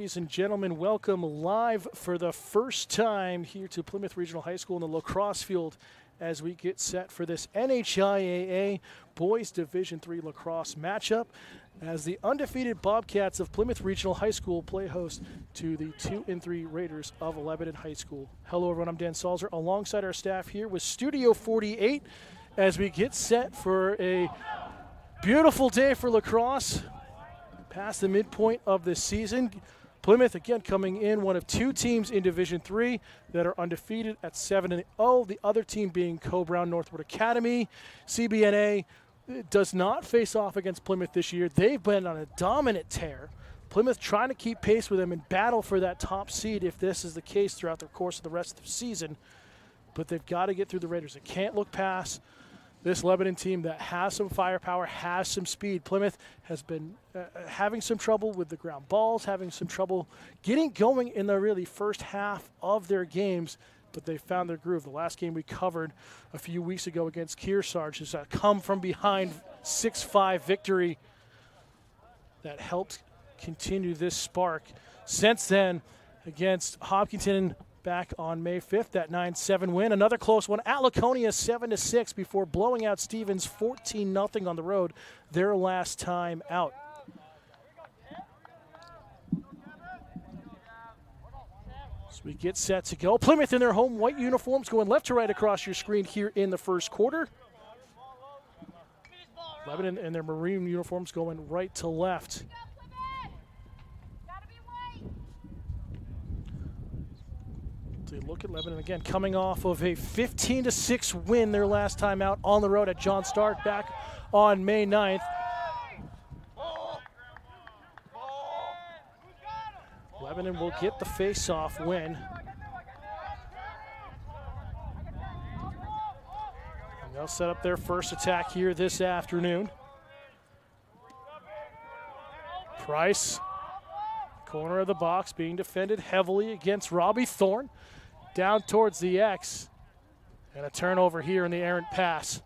Ladies and gentlemen, welcome live for the first time here to Plymouth Regional High School in the Lacrosse field as we get set for this NHIAA Boys Division III Lacrosse matchup as the undefeated Bobcats of Plymouth Regional High School play host to the 2-3 Raiders of Lebanon High School. Hello everyone, I'm Dan Salzer alongside our staff here with Studio 48 as we get set for a beautiful day for lacrosse past the midpoint of the season. Plymouth, again, coming in one of two teams in Division III that are undefeated at 7-0. The other team being Co-Brown Northwood Academy. CBNA does not face off against Plymouth this year. They've been on a dominant tear. Plymouth trying to keep pace with them and battle for that top seed if this is the case throughout the course of the rest of the season. But they've got to get through the Raiders. They can't look past this Lebanon team that has some firepower, has some speed. Plymouth has been having some trouble with the ground balls, having some trouble getting going in the really first half of their games, but they found their groove. The last game we covered a few weeks ago against Kearsarge is a come from behind 6-5 victory that helped continue this spark. Since then, against Hopkinton back on May 5th, that 9-7 win. Another close one at Laconia, 7-6 before blowing out Stevens 14-0 on the road their last time out. So we get set to go. Plymouth in their home white uniforms going left to right across your screen here in the first quarter. Lebanon in their maroon uniforms going right to left. Look at Lebanon again, coming off of a 15-6 win their last time out on the road at John Stark back on May 9th. Lebanon will get the face-off win. And they'll set up their first attack here this afternoon. Price, corner of the box, being defended heavily against Robbie Thorne. Down towards the X, and a turnover here in the errant pass.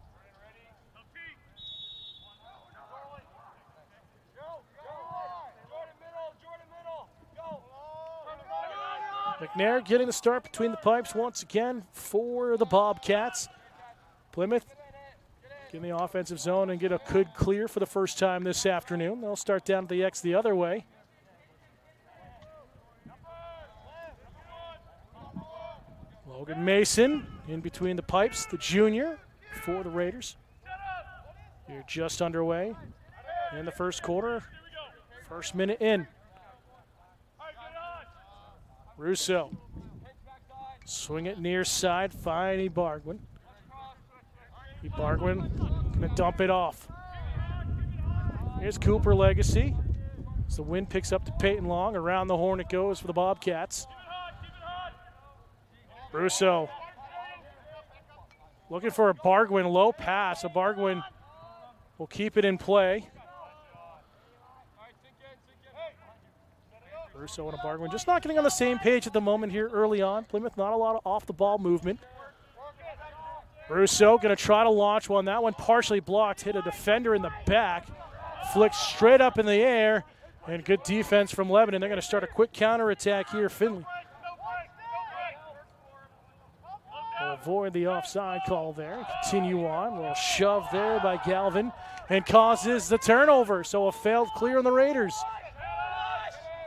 McNair getting the start between the pipes once again for the Bobcats. Plymouth getting the offensive zone and get a good clear for the first time this afternoon. They'll start down at the X the other way. Logan Mason in between the pipes, the junior for the Raiders. You're just underway in the first quarter, first minute in. Russo, swing it near side, find Bargwin. Bargwin gonna dump it off. Here's Cooper Legacy. As the wind picks up to Peyton Long, around the horn it goes for the Bobcats. Russo looking for a Bargwin low pass. A Bargwin will keep it in play. Russo and a Bargwin just not getting on the same page at the moment here early on. Plymouth not a lot of off the ball movement. Russo going to try to launch one. That one partially blocked, hit a defender in the back. Flicked straight up in the air, and good defense from Lebanon. They're going to start a quick counterattack here, Finley. Avoid the offside call there. Continue on. A little shove there by Galvin and causes the turnover. So a failed clear on the Raiders.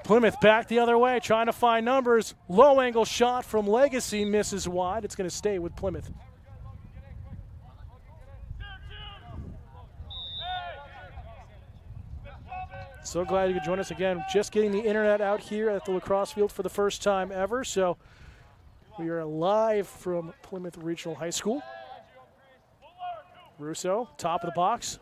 Plymouth back the other way, trying to find numbers. Low angle shot from Legacy misses wide. It's going to stay with Plymouth. So glad you could join us again. Just getting the internet out here at the lacrosse field for the first time ever. So we are live from Plymouth Regional High School. Russo, top of the box.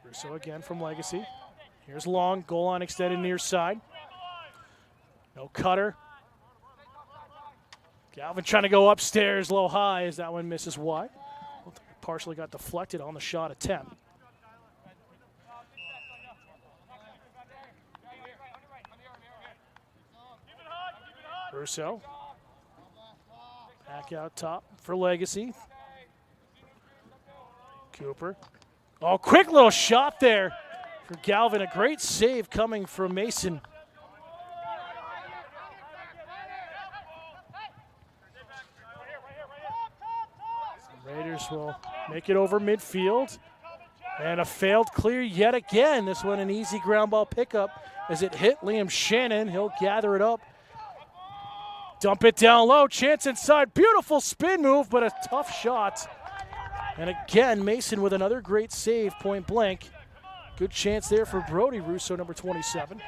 Russo again from Legacy. Here's Long, goal line extended near side. No cutter. Galvin trying to go upstairs low high as that one misses wide. Partially got deflected on the shot attempt. Russo. Back out top for Legacy. Cooper. Oh, quick little shot there for Galvin. A great save coming from Mason. Raiders will make it over midfield. And a failed clear yet again. This one an easy ground ball pickup as it hit Liam Shannon. He'll gather it up. Dump it down low. Chance inside. Beautiful spin move, but a tough shot. And again, Mason with another great save, point blank. Good chance there for Brody Russo, number 27.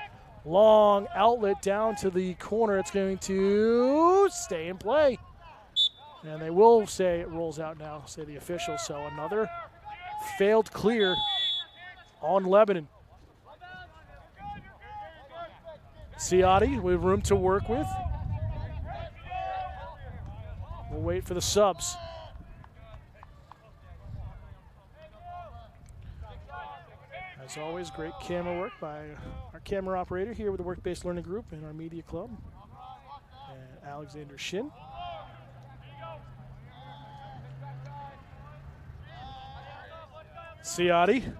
Long outlet down to the corner. It's going to stay in play. And they will say it rolls out now, say the officials. So another failed clear on Lebanon. Ciotti with room to work with. We'll wait for the subs. As always, great camera work by our camera operator here with the Work-Based Learning Group and our media club, and Alexander Shin. Ciotti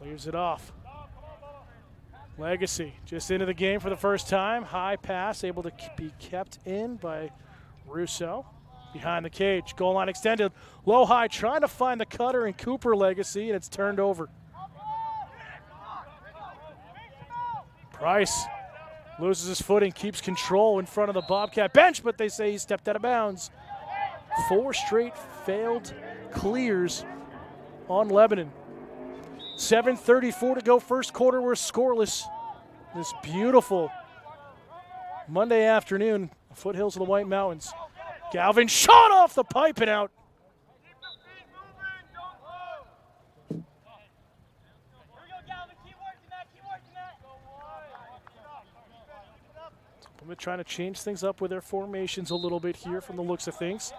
leaves it off. Legacy just into the game for the first time. High pass able to be kept in by Russo. Behind the cage, goal line extended. Low high trying to find the cutter and Cooper Legacy, and it's turned over. Price loses his footing, keeps control in front of the Bobcat bench, but they say he stepped out of bounds. 4 straight failed clears on Lebanon. 7:34 to go, first quarter. We're scoreless. This beautiful Monday afternoon, foothills of the White Mountains. Galvin shot off the pipe and out. Plymouth trying to change things up with their formations a little bit here from the looks of things.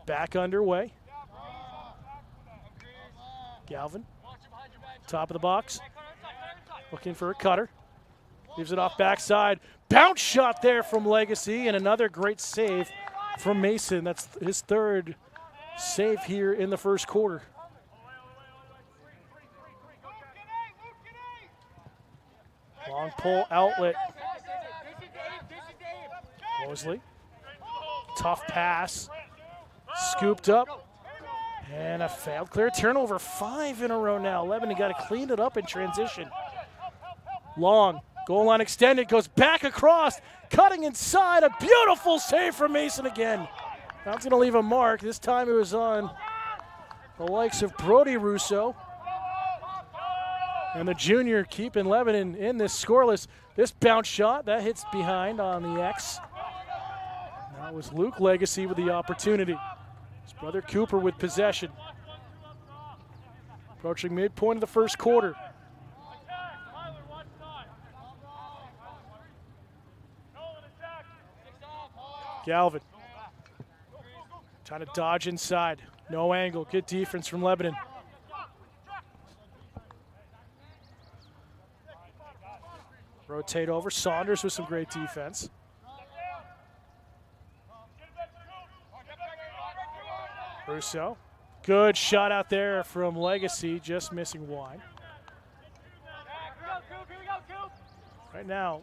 Back underway. Galvin, top of the box, looking for a cutter. Leaves it off backside. Bounce shot there from Legacy, and another great save from Mason. That's his third save here in the first quarter. Long pull outlet. Mosley. Tough pass. Scooped up. And a failed clear. Turnover 5 in a row now. Lebanon got to clean it up in transition. Long. Goal line extended, goes back across, cutting inside, a beautiful save from Mason again. That's going to leave a mark. This time it was on the likes of Brody Russo. And the junior keeping Lebanon in this scoreless. This bounce shot, that hits behind on the X. That was Luke Legacy with the opportunity. His brother Cooper with possession. Approaching midpoint of the first quarter. Galvin trying to dodge inside. No angle. Good defense from Lebanon. Rotate over. Saunders with some great defense. Russo. Good shot out there from Legacy, just missing wide. Right now,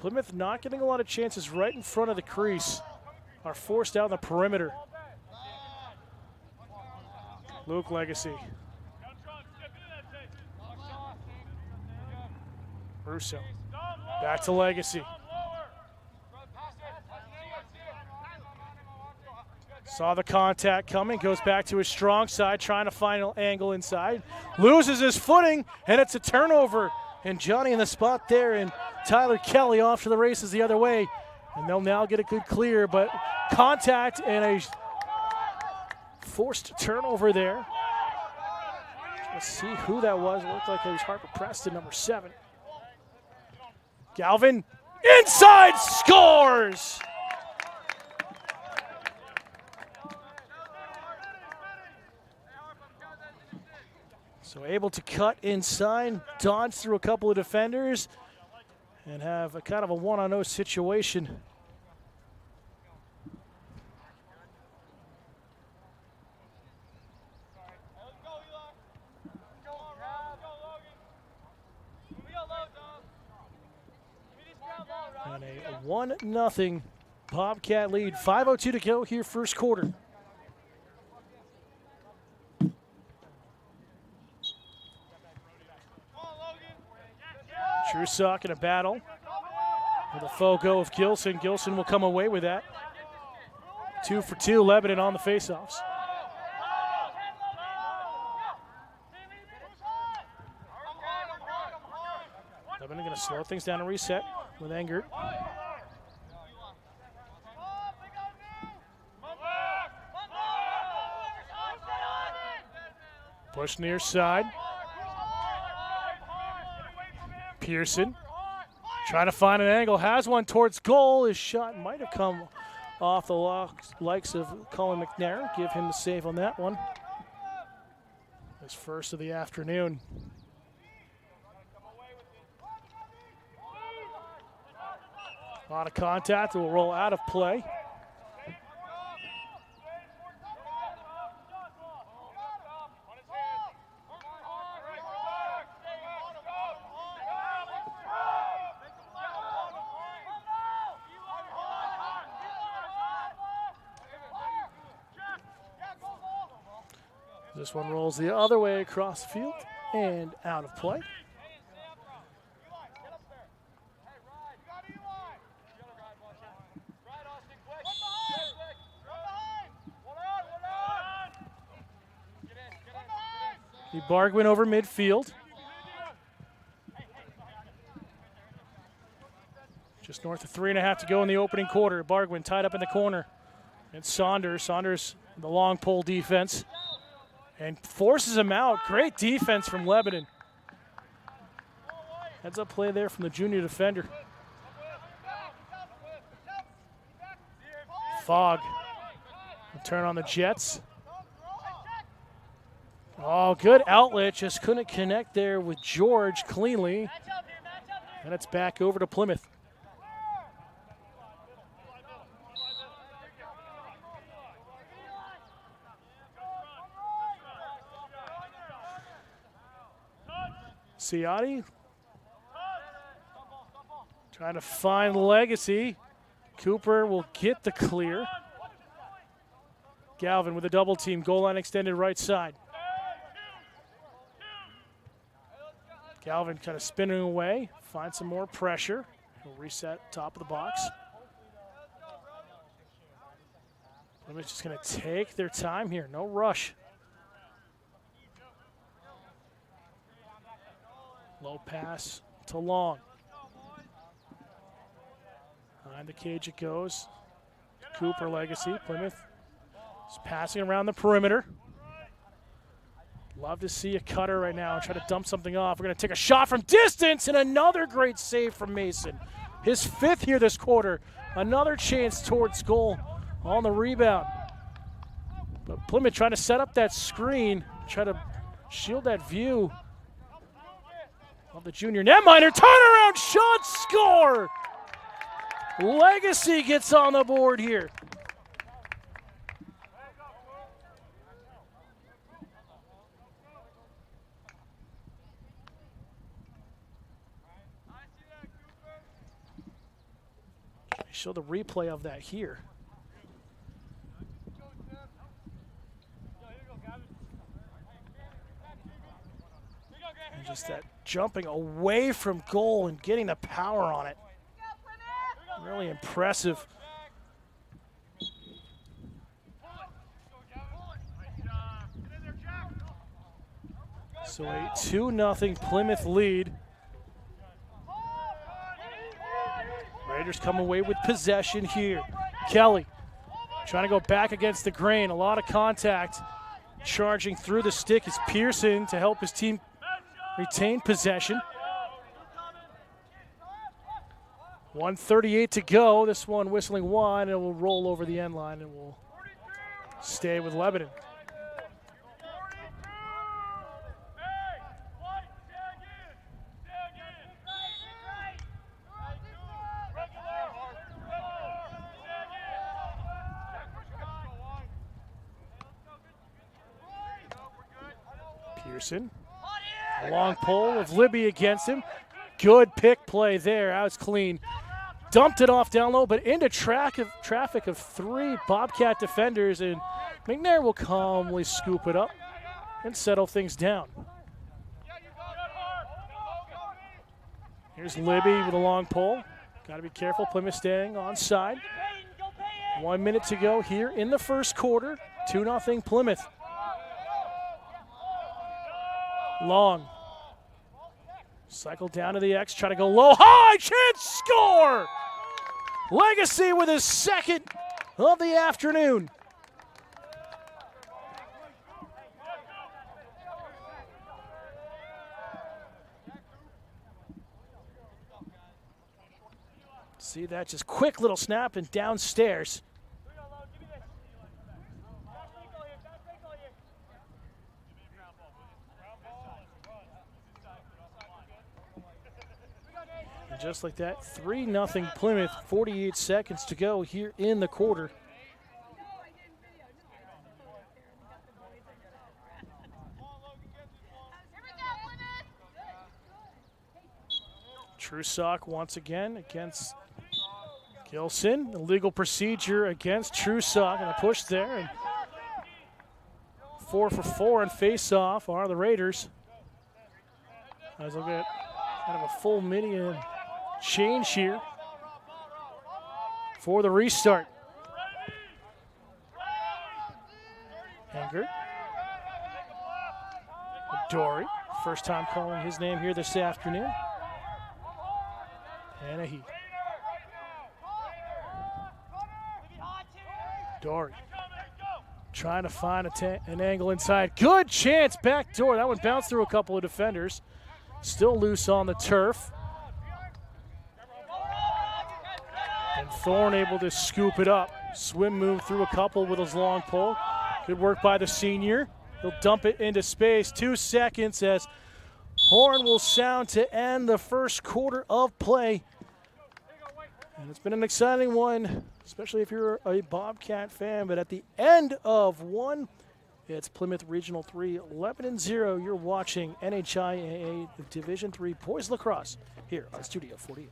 Plymouth not getting a lot of chances right in front of the crease. Are forced down the perimeter. Luke Legacy. Russo. Back to Legacy. Saw the contact coming, goes back to his strong side, trying to find an angle inside. Loses his footing, and it's a turnover. And Johnny in the spot there, and Tyler Kelly off to the races the other way. And they'll now get a good clear, but contact and a forced turnover there. Let's see who that was. It looked like it was Harper Preston, number 7. Galvin, inside, scores! So able to cut inside, dodge through a couple of defenders, and have a kind of a 1-on-0 situation. And a 1-0 Bobcat lead. 5:02 to go here, first quarter. Trusock in a battle with a FOGO of Gilson. Gilson will come away with that. 2 for 2, Lebanon on the faceoffs. Lebanon going to slow things down and reset with Engert. Push near side. Pearson trying to find an angle, has one towards goal. His shot might have come off the likes of Colin McNair. Give him the save on that one. His first of the afternoon. A lot of contact, it will roll out of play. This one rolls the other way across the field and out of play. The Bargwin over midfield. Just north of 3.5 to go in the opening quarter. Bargwin tied up in the corner. And Saunders, the long pole defense. And forces him out. Great defense from Lebanon. Heads up play there from the junior defender. Fogg will turn on the Jets. Oh, good outlet. Just couldn't connect there with George cleanly. And it's back over to Plymouth. Ciotti trying to find Legacy. Cooper will get the clear. Galvin with a double team. Goal line extended right side. Galvin kind of spinning away. Find some more pressure. He'll reset top of the box. Plymouth's just going to take their time here. No rush. Low pass to Long. Behind the cage it goes. Cooper, Legacy. Plymouth is passing around the perimeter. Love to see a cutter right now and try to dump something off. We're going to take a shot from distance, and another great save from Mason. His 5th here this quarter. Another chance towards goal on the rebound. But Plymouth trying to set up that screen, try to shield that view of the junior netminder. Turnaround shot, score! Legacy gets on the board here. Show the replay of that here. And just that jumping away from goal and getting the power on it. Really impressive. So a 2-0 Plymouth lead. Raiders come away with possession here. Kelly trying to go back against the grain. A lot of contact. Charging through the stick is Pearson to help his team retain possession. 1:38 to go. This one whistling one, and it will roll over the end line and will stay with Lebanon. Pearson. A long pole of Libby against him. Good pick play there. That was clean. dumped it off down low, but into traffic of 3 Bobcat defenders, and McNair will calmly scoop it up and settle things down. Here's Libby with a long pole. Got to be careful. Plymouth staying onside. 1 minute to go here in the first quarter. 2-0 Plymouth. Long. Cycle down to the X. Try to go low. High chance. Score! Legacy with his second of the afternoon. See that, just quick little snap and downstairs. And just like that, 3-0 Plymouth, 48 seconds to go here in the quarter. Trusock once again against Gilson. Illegal procedure against Trusock, and a push there. And 4 for 4 in face-off are the Raiders. As we'll get kind of a full mini change here for the restart. Engert. Dory, first time calling his name here this afternoon. Anahe. Dory trying to find an angle inside. Good chance, back door. That one bounced through a couple of defenders. Still loose on the turf. And Thorne able to scoop it up. Swim move through a couple with his long pole. Good work by the senior. He'll dump it into space. 2 seconds as horn will sound to end the first quarter of play. And it's been an exciting one, especially if you're a Bobcat fan. But at the end of one, it's Plymouth Regional 3, Lebanon 0. You're watching NHIAA Division III Boys Lacrosse here on Studio 48.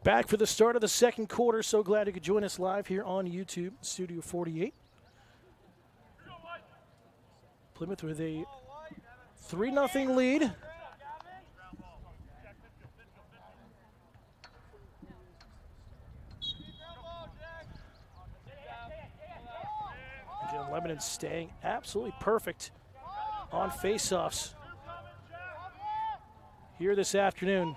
Back for the start of the second quarter. So glad you could join us live here on YouTube, Studio 48. Plymouth with a 3-0 lead. Again, Lebanon staying absolutely perfect on faceoffs here this afternoon.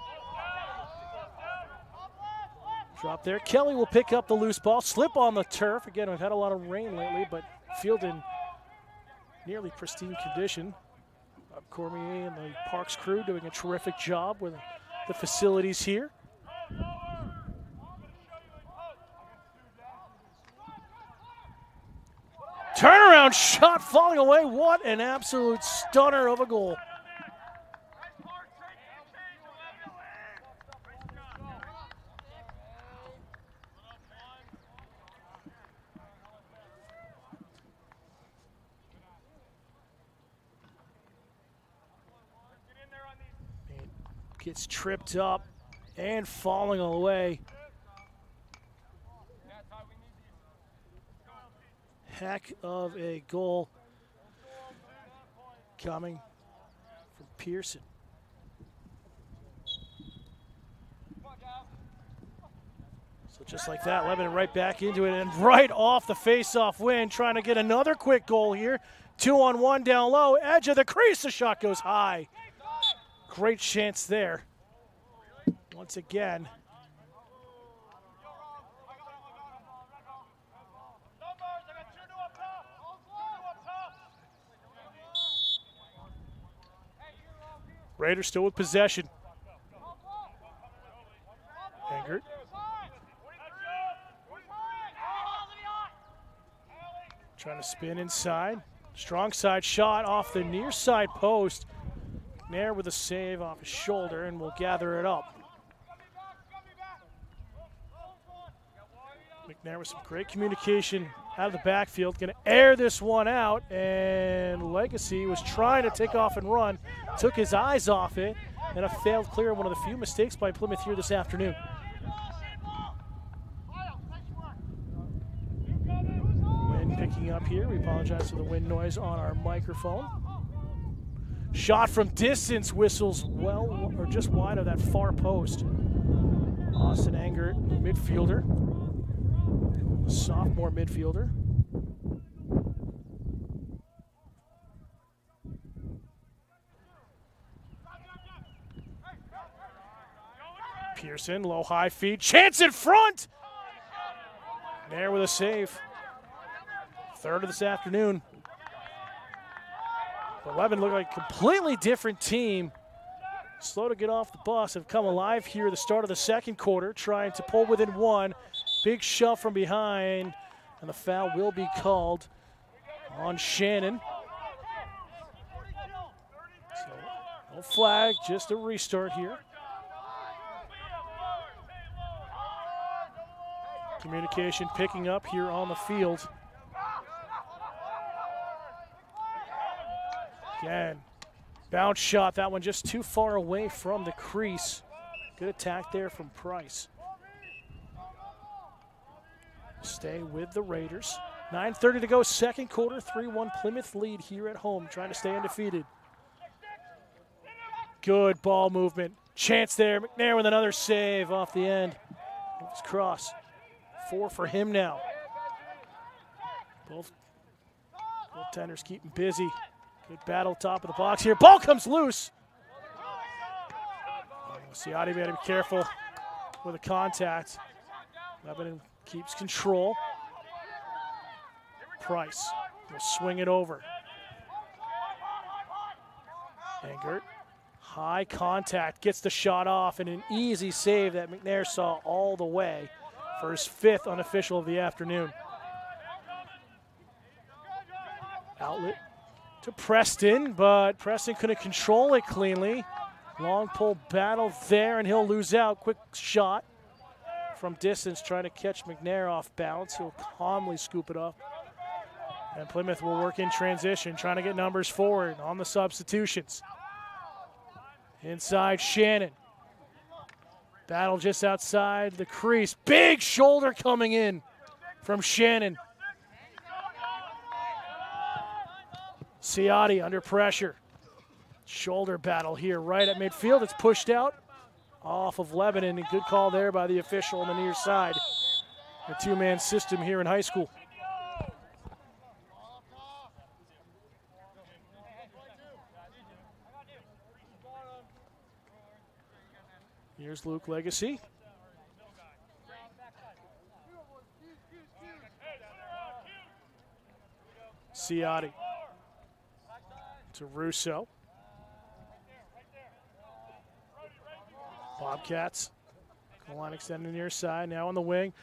Drop there. Kelly will pick up the loose ball, slip on the turf. Again, we've had a lot of rain lately, but field in nearly pristine condition. Cormier and the Parks crew doing a terrific job with the facilities here. Turnaround shot falling away. What an absolute stunner of a goal. Gets tripped up and falling away. Heck of a goal coming from Pearson. So just like that, Lebanon right back into it and right off the face-off win, trying to get another quick goal here. 2-on-1 down low, edge of the crease, the shot goes high. Great chance there. Once again. Raiders still with possession. Engert. Trying to spin inside. Strong side shot off the near side post. McNair with a save off his shoulder, and we'll gather it up. McNair with some great communication out of the backfield. Going to air this one out, and Legacy was trying to take off and run. Took his eyes off it, and a failed clear, one of the few mistakes by Plymouth here this afternoon. Wind picking up here. We apologize for the wind noise on our microphone. Shot from distance, whistles well or just wide of that far post. Austin Engert, midfielder, sophomore midfielder. Pearson, low high feed, chance in front. There with a save. Third of this afternoon. 11 look like a completely different team. Slow to get off the bus, have come alive here at the start of the second quarter, trying to pull within one. Big shove from behind, and the foul will be called on Shannon. So, no flag, just a restart here. Communication picking up here on the field. Again, bounce shot, that one just too far away from the crease. Good attack there from Price. Stay with the Raiders. 9:30 to go, second quarter, 3-1 Plymouth lead here at home, trying to stay undefeated. Good ball movement. Chance there, McNair with another save off the end. It's cross. 4 for him now. Both goaltenders keeping busy. Good battle top of the box here. Ball comes loose. Ciati better be careful with the contact. Lebanon keeps control. Price will swing it over. Engert, high contact, gets the shot off, and an easy save that McNair saw all the way for his 5th unofficial of the afternoon. Outlet to Preston, but Preston couldn't control it cleanly. Long pull battle there, and he'll lose out. Quick shot from distance, trying to catch McNair off balance. He'll calmly scoop it up. And Plymouth will work in transition, trying to get numbers forward on the substitutions. Inside Shannon. Battle just outside the crease. Big shoulder coming in from Shannon. Ciotti under pressure. Shoulder battle here right at midfield. It's pushed out off of Lebanon. A good call there by the official on the near side. A two-man system here in high school. Here's Luke Legacy. Ciotti to Russo. Bobcats. Goal line extending near side, now on the wing.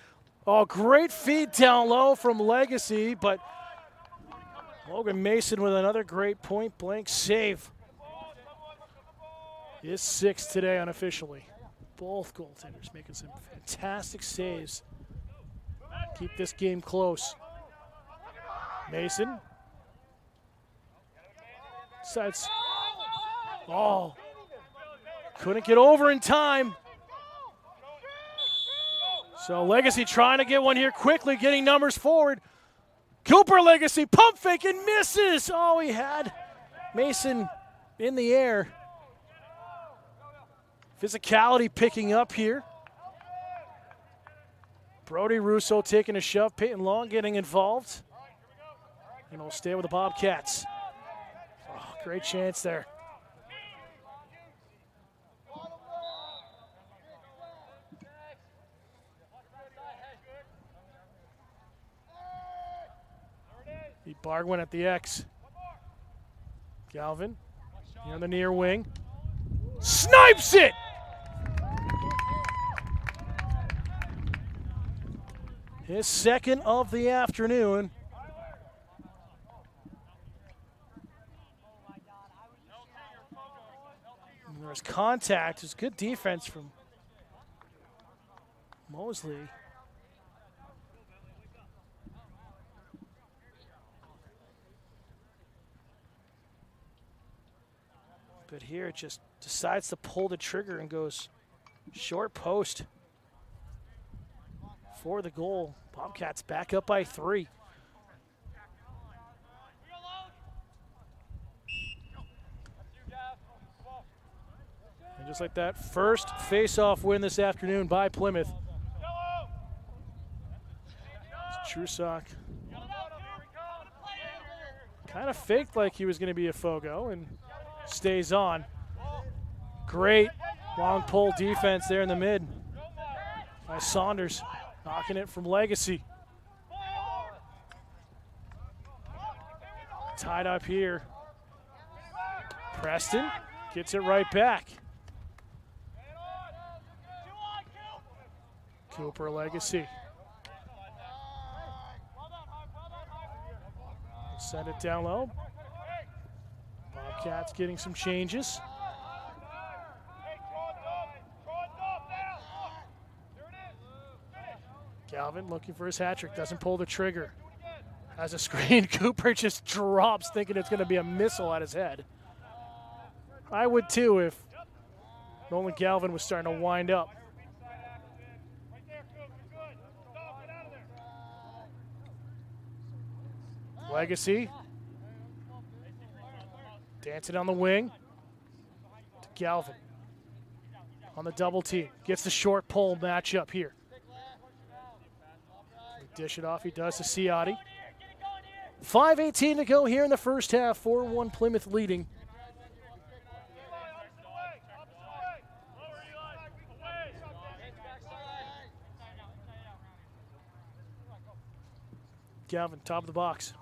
Oh, great feed down low from Legacy, but Logan Mason with another great point-blank save. His sixth today unofficially. Both goaltenders making some fantastic saves. Keep this game close. Mason. Sets. Oh. Couldn't get over in time. So Legacy trying to get one here quickly, getting numbers forward. Cooper Legacy, pump fake and misses. Oh, he had Mason in the air. Physicality picking up here. Brody Russo taking a shove. Peyton Long getting involved. And we'll stay with the Bobcats. Oh, great chance there. Beat Bargwin at the X. Galvin here on the near wing. Snipes it! His second of the afternoon. And there was contact. It was good defense from Mosley. But here it just decides to pull the trigger and goes short post for the goal. Bobcats back up by 3. And just like that, first face-off win this afternoon by Plymouth. Trusock kind of faked like he was going to be a Fogo and stays on. Great long pull defense there in the mid by Saunders, knocking it from Legacy. Tied up here. Preston gets it right back. Cooper Legacy. Send it down low. Bobcats getting some changes. Galvin looking for his hat trick, doesn't pull the trigger. Has a screen, Cooper just drops thinking it's gonna be a missile at his head. I would too if Nolan Galvin was starting to wind up. Legacy. Dancing on the wing to Galvin. On the double team. Gets the short pole matchup here. Dish it off, he does to Ciotti. 5:18 to go here in the first half. 4-1 Plymouth leading. Galvin, top of the box.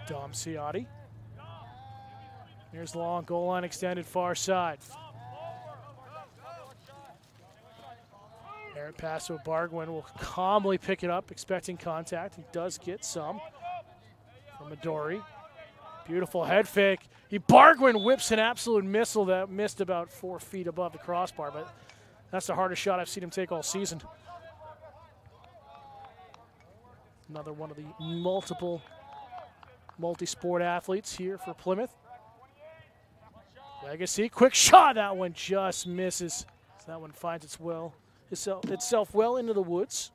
Dom Ciotti. Here's long, goal line extended far side. Errant pass to Bargwin will calmly pick it up, expecting contact. He does get some from Adori. Beautiful head fake. Bargwin whips an absolute missile that missed about 4 feet above the crossbar, but that's the hardest shot I've seen him take all season. Another one of the multi-sport athletes here for Plymouth. Legacy, quick shot. That one just misses. So that one finds itself well into the woods.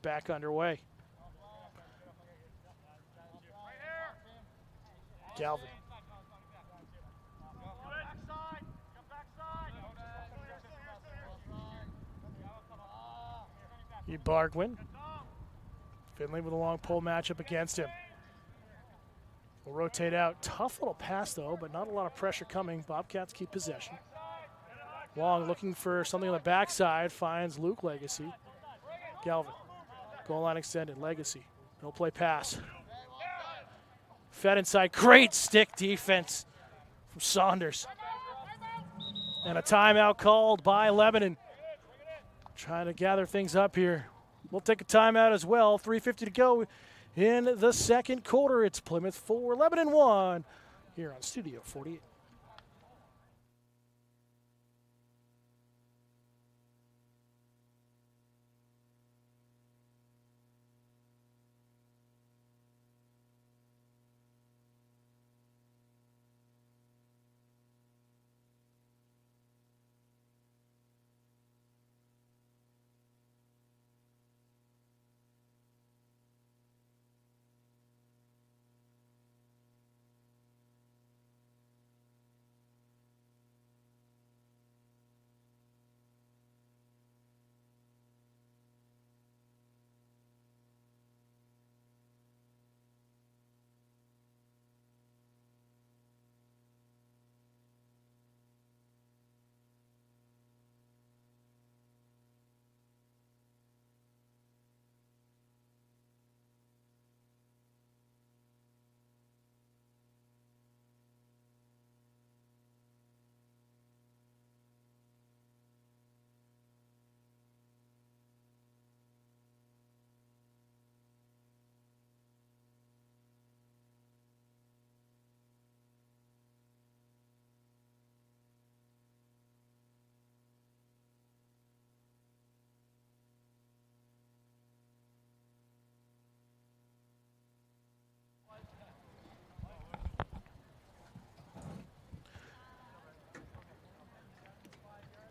back underway. Galvin. Bargwin. Finley with a long pole matchup against him. Will rotate out. Tough little pass, though, but not a lot of pressure coming. Bobcats keep possession. Long looking for something on the backside. Finds Luke Legacy. Galvin. Goal line extended. Legacy. No play pass. Fed inside. Great stick defense from Saunders. And a timeout called by Lebanon. Trying to gather things up here. We'll take a timeout as well. 3:50 to go in the second quarter. It's Plymouth 4, Lebanon 1 here on Studio 48.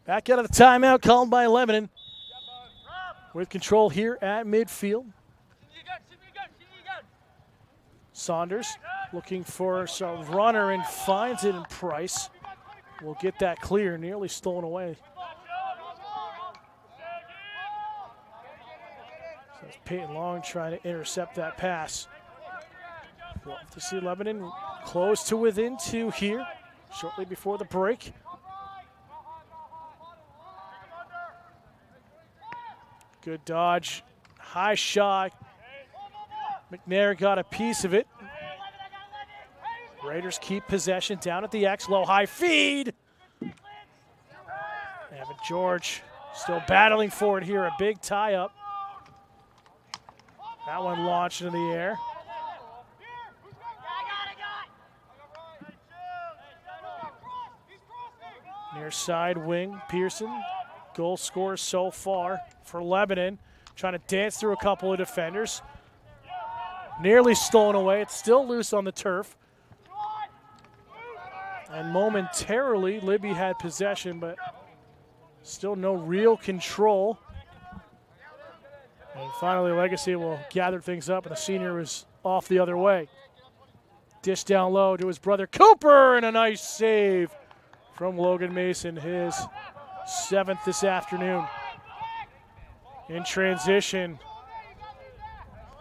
Back out of the timeout called by Lebanon. With control here at midfield. Saunders looking for some runner and finds it in Price. Will get that clear, nearly stolen away. So it's Peyton Long trying to intercept that pass. We'll have to see Lebanon close to within 2 here shortly before the break. Good dodge, high shot. McNair got a piece of it. Raiders keep possession down at the X, low high feed. Evan George still battling for it here, a big tie up. That one launched into the air. Near side wing, Pearson. Goal scorer so far for Lebanon. Trying to dance through a couple of defenders. Nearly stolen away. It's still loose on the turf. And momentarily, Libby had possession, but still no real control. And finally, Legacy will gather things up, and the senior was off the other way. Dish down low to his brother Cooper, and a nice save from Logan Mason, his 7th this afternoon. In transition,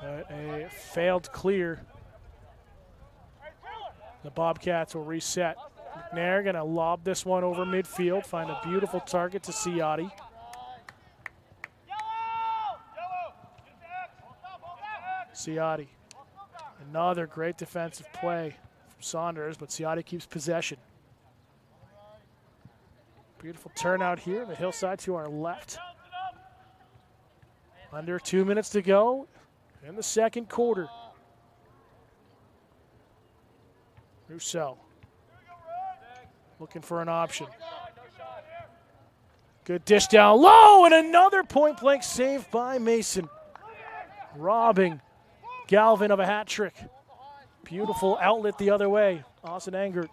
a failed clear. The Bobcats will reset. McNair going to lob this one over midfield, find a beautiful target to Ciotti. Ciotti, another great defensive play from Saunders, but Ciotti keeps possession. Beautiful turnout here, the hillside to our left. Under 2 minutes to go in the second quarter. Rousseau looking for an option. Good dish down low, and another point-blank save by Mason. Robbing Galvin of a hat trick. Beautiful outlet the other way. Austin Engert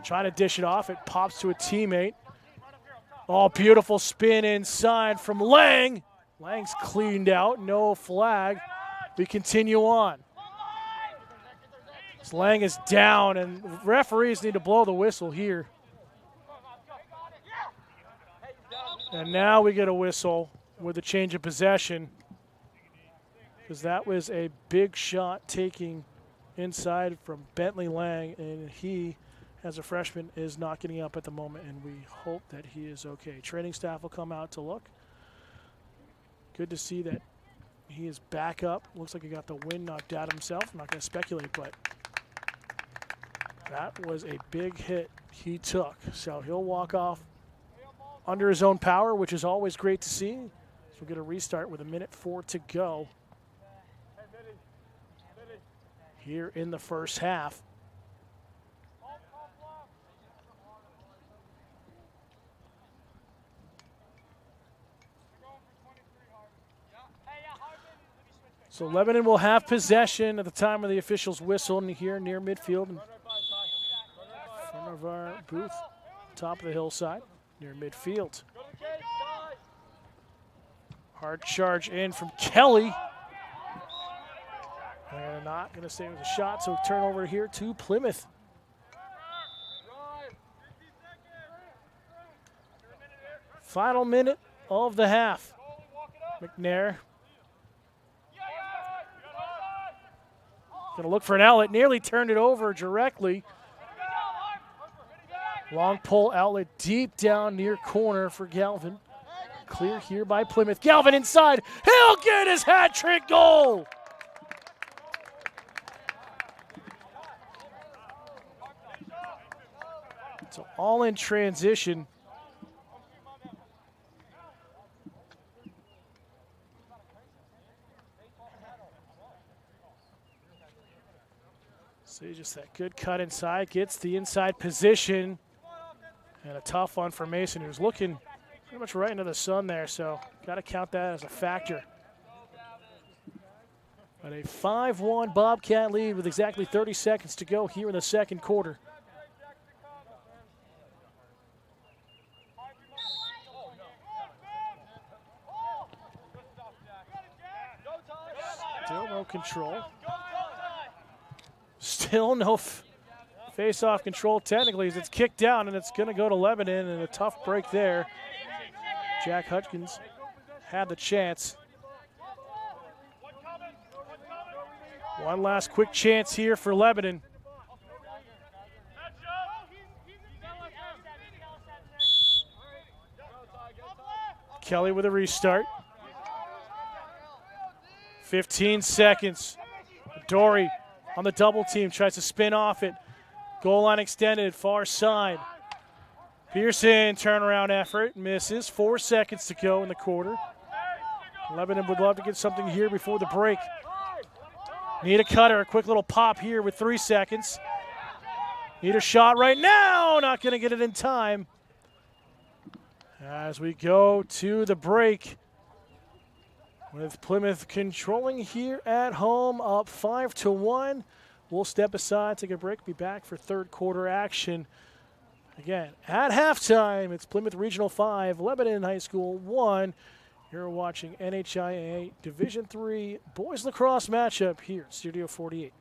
trying to dish it off. It pops to a teammate. Oh, beautiful spin inside from Lang. Lang's cleaned out, no flag. We continue on. Lang is down, and referees need to blow the whistle here. And now we get a whistle with a change of possession, because that was a big shot taking inside from Bentley Lang, and he, as a freshman, is not getting up at the moment, and we hope that he is okay. Training staff will come out to look. Good to see that he is back up. Looks like he got the wind knocked out of himself. I'm not going to speculate, but that was a big hit he took. So he'll walk off under his own power, which is always great to see. So we'll get a restart with 1:04 to go here in the first half. So Lebanon will have possession at the time of the official's whistle here near midfield in front of our booth, top of the hillside, near midfield. Hard charge in from Kelly. They're not going to say it was a shot, so turnover here to Plymouth. Final minute of the half. McNair going to look for an outlet, nearly turned it over directly. Long pull outlet deep down near corner for Galvin. Clear here by Plymouth. Galvin inside. He'll get his hat trick goal. So all in transition. So just that good cut inside, gets the inside position. And a tough one for Mason, who's looking pretty much right into the sun there, so got to count that as a factor. But a 5-1 Bobcat lead with exactly 30 seconds to go here in the second quarter. Still no control. Still no face-off control technically as it's kicked down, and it's going to go to Lebanon, and a tough break there. Jack Hutchins had the chance. One last quick chance here for Lebanon. Kelly with a restart. 15 seconds. Dory on the double team, tries to spin off it. Goal line extended, far side. Pearson, turnaround effort, misses. 4 seconds to go in the quarter. Lebanon would love to get something here before the break. Need a cutter, a quick little pop here with 3 seconds. Need a shot right now, not gonna get it in time. As we go to the break, with Plymouth controlling here at home, up 5-1. We'll step aside, take a break, be back for third quarter action. Again, at halftime, it's Plymouth Regional 5, Lebanon High School 1. You're watching NHIAA Division III Boys Lacrosse matchup here at Studio 48.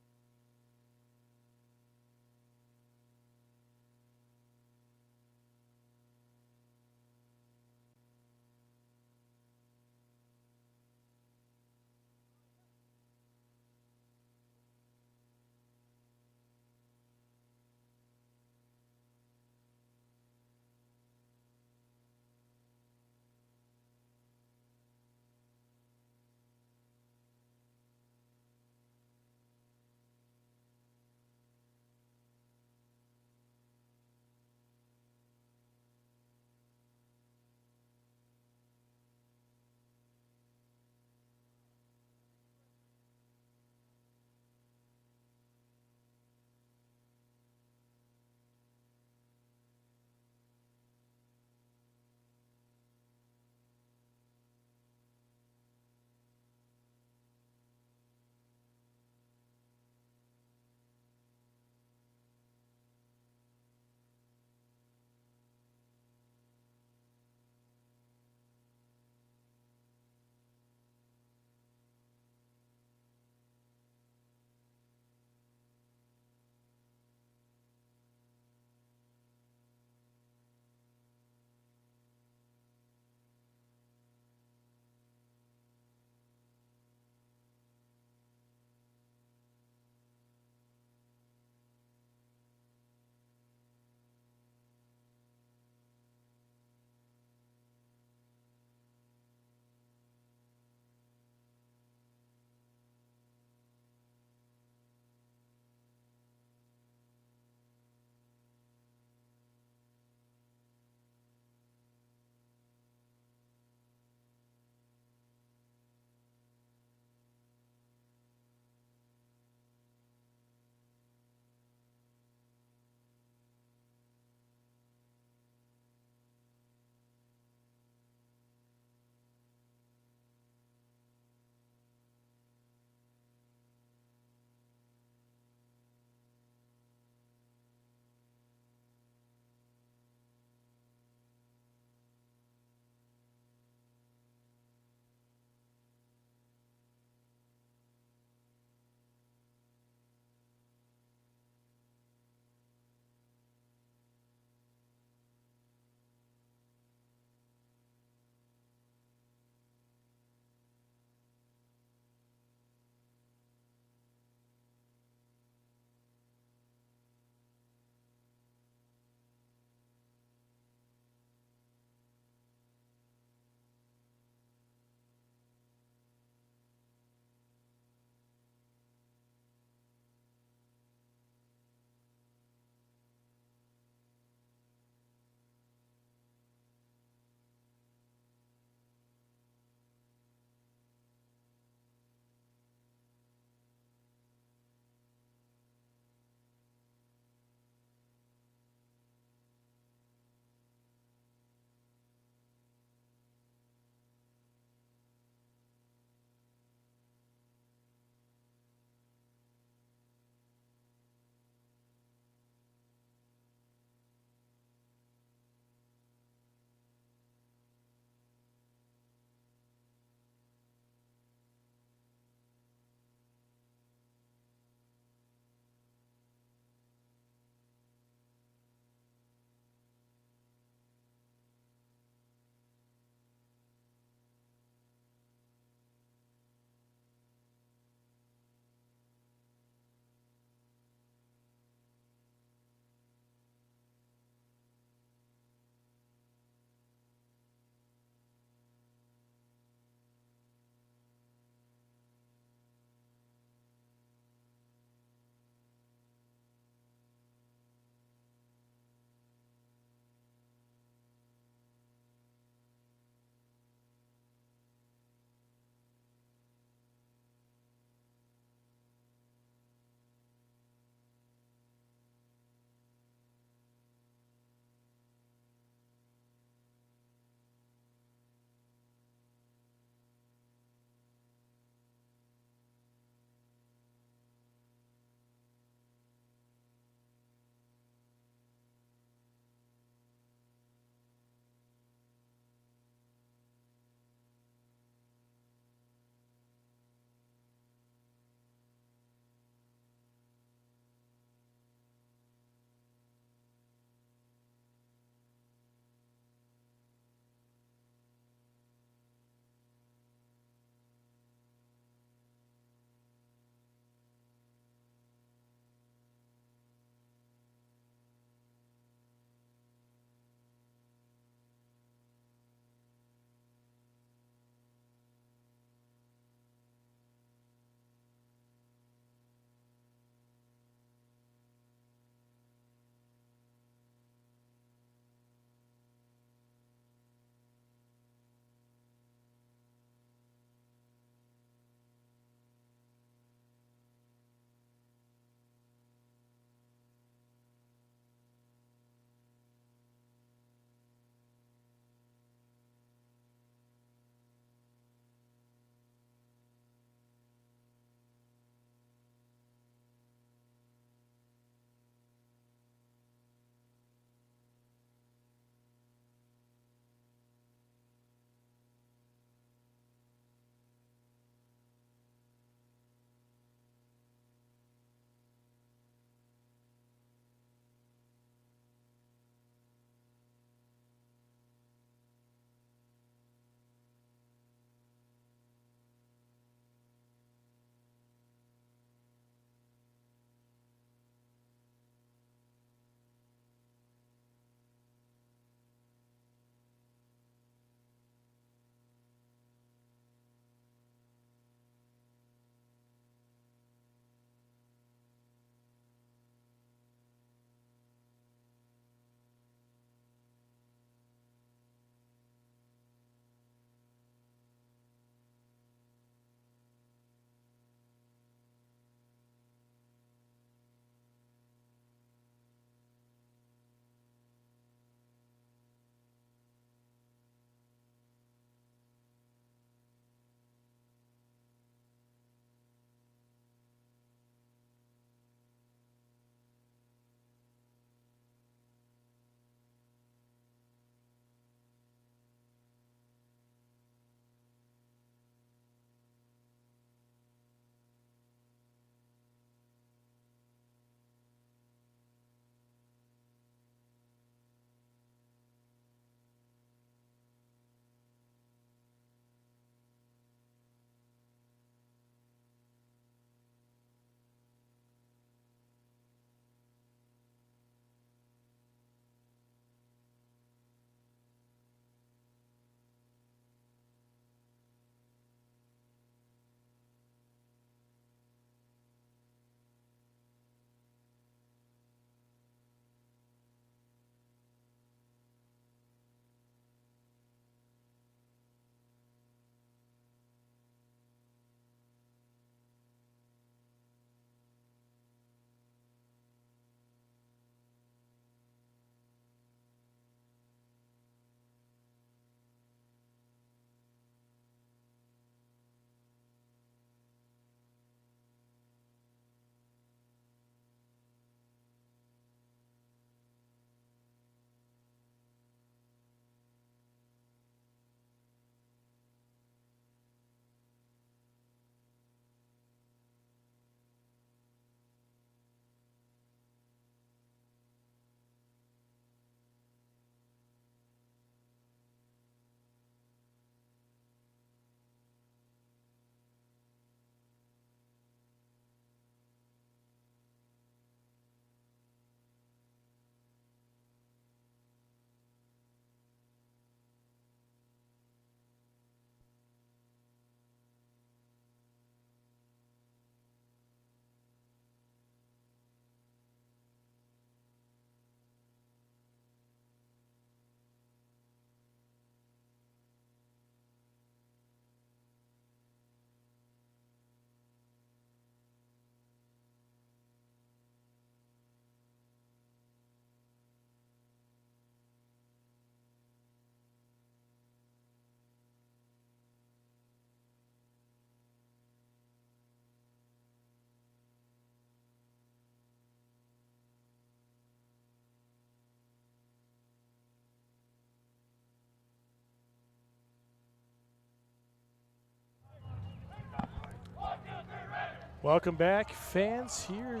Welcome back, fans, here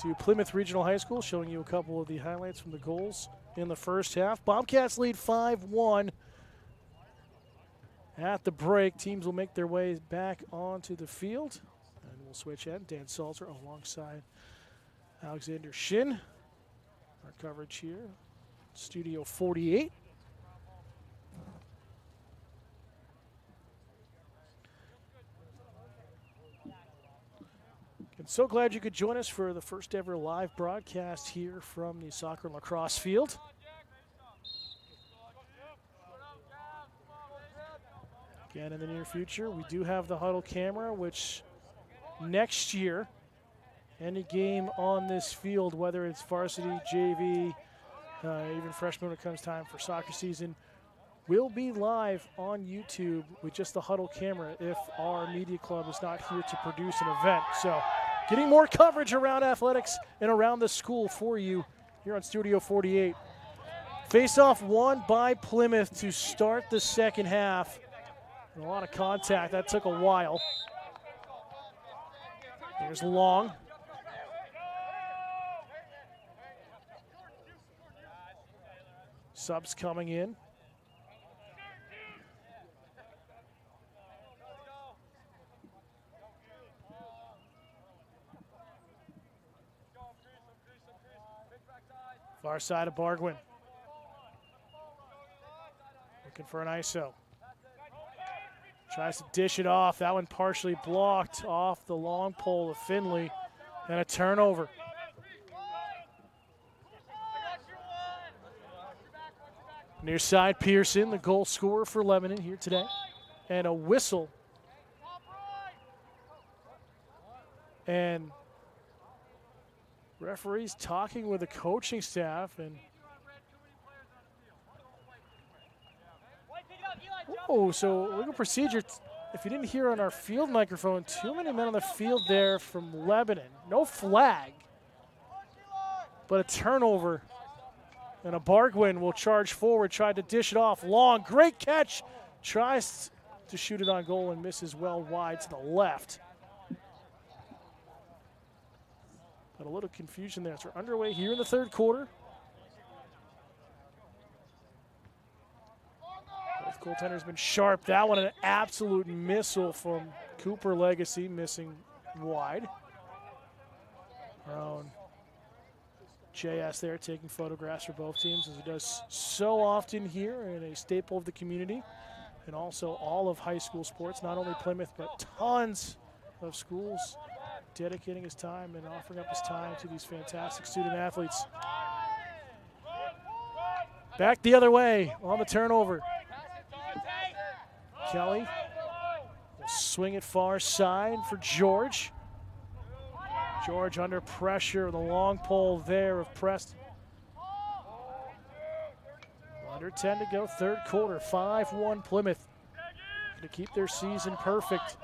to Plymouth Regional High School, showing you a couple of the highlights from the goals in the first half. Bobcats lead 5-1 at the break. Teams will make their way back onto the field, and we'll switch in. Dan Salter alongside Alexander Shin. Our coverage here, Studio 48. And so glad you could join us for the first ever live broadcast here from the soccer and lacrosse field. Again, in the near future, we do have the huddle camera, which next year, any game on this field, whether it's varsity, JV, even freshman when it comes time for soccer season, will be live on YouTube with just the huddle camera if our media club is not here to produce an event. So getting more coverage around athletics and around the school for you here on Studio 48. Face-off won by Plymouth to start the second half. And a lot of contact. That took a while. There's Long. Subs coming in. Far side of Bargwin. Looking for an ISO. Tries to dish it off. That one partially blocked off the long pole of Finley. And a turnover. Near side Pearson, the goal scorer for Lebanon here today. And a whistle. And referees talking with the coaching staff. And oh, so legal procedure. If you didn't hear on our field microphone, too many men on the field there from Lebanon. No flag, but a turnover. And a Bargwin will charge forward, tried to dish it off. Long, great catch. Tries to shoot it on goal and misses well wide to the left. But a little confusion there. So we're underway here in the third quarter. Both goaltenders been sharp. That one an absolute missile from Cooper Legacy, missing wide. Around JS there taking photographs for both teams, as he does so often here, and a staple of the community and also all of high school sports, not only Plymouth but tons of schools dedicating his time and offering up his time to these fantastic student athletes. Back the other way on the turnover. Kelly will swing it far side for George. George under pressure, the long pole there of Preston. Under 10 to go, third quarter, 5-1 Plymouth. To keep their season perfect.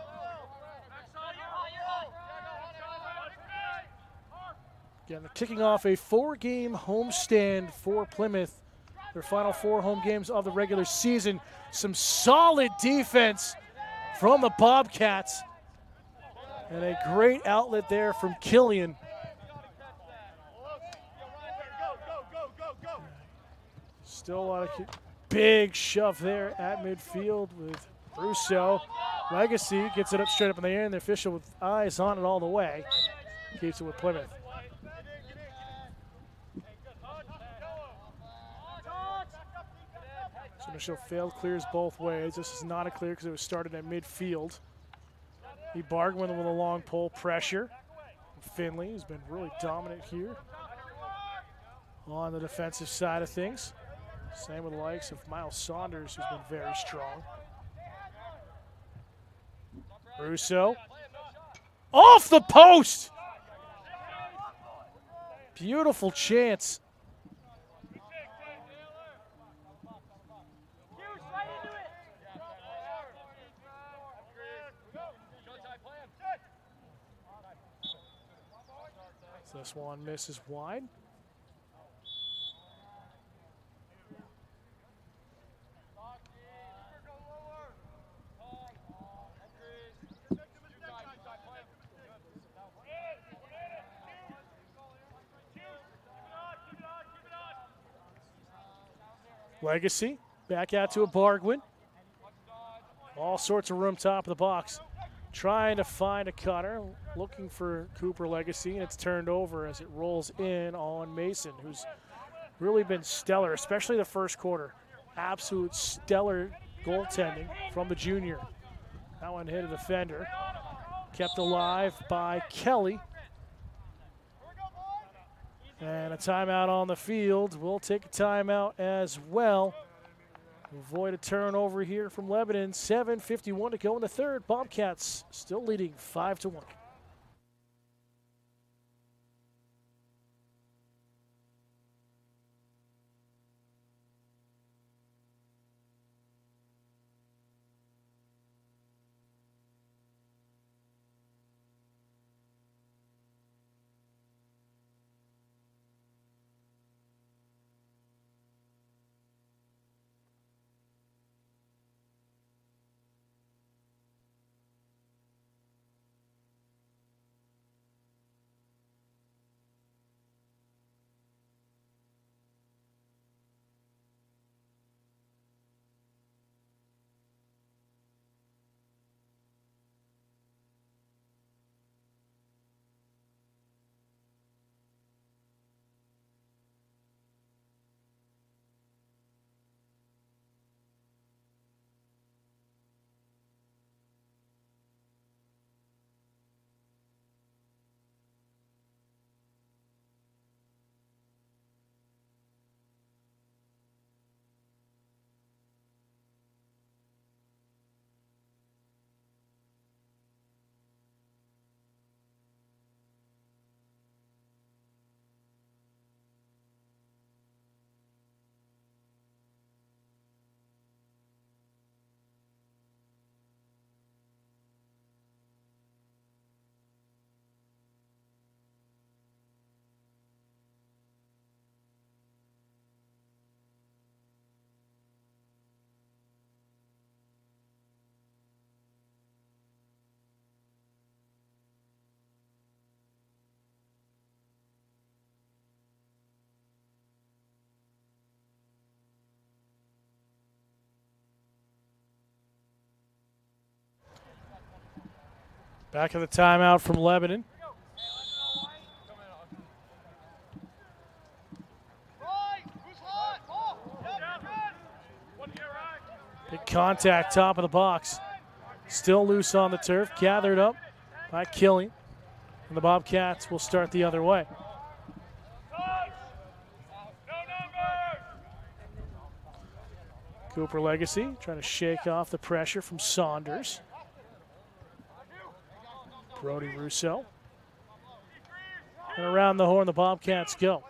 Again, they're kicking off a 4-game homestand for Plymouth. Their final 4 home games of the regular season. Some solid defense from the Bobcats. And a great outlet there from Killian. Still a lot of big shove there at midfield with Russo. Legacy gets it up straight up in the air, and the official with eyes on it all the way keeps it with Plymouth. So initial failed clears both ways. This is not a clear because it was started at midfield. He bargained with a long pole pressure. Finley has been really dominant here on the defensive side of things. Same with the likes of Miles Saunders, who's been very strong. Russo. Off the post! Beautiful chance. This one misses wide. Legacy back out to a Bargwin. All sorts of room top of the box. Trying to find a cutter, looking for Cooper Legacy, and it's turned over as it rolls in on Mason, who's really been stellar, especially the first quarter. Absolute stellar goaltending from the junior. That one hit a defender. Kept alive by Kelly. And a timeout on the field. We'll take a timeout as well. Avoid a turnover here from Lebanon. 7:51 to go in the third. Bobcats still leading 5-1. Back of the timeout from Lebanon. Big contact, top of the box. Still loose on the turf, gathered up by Killing. And the Bobcats will start the other way. Cooper Legacy trying to shake off the pressure from Saunders. Brody Rousseau. And around the horn, the Bobcats go.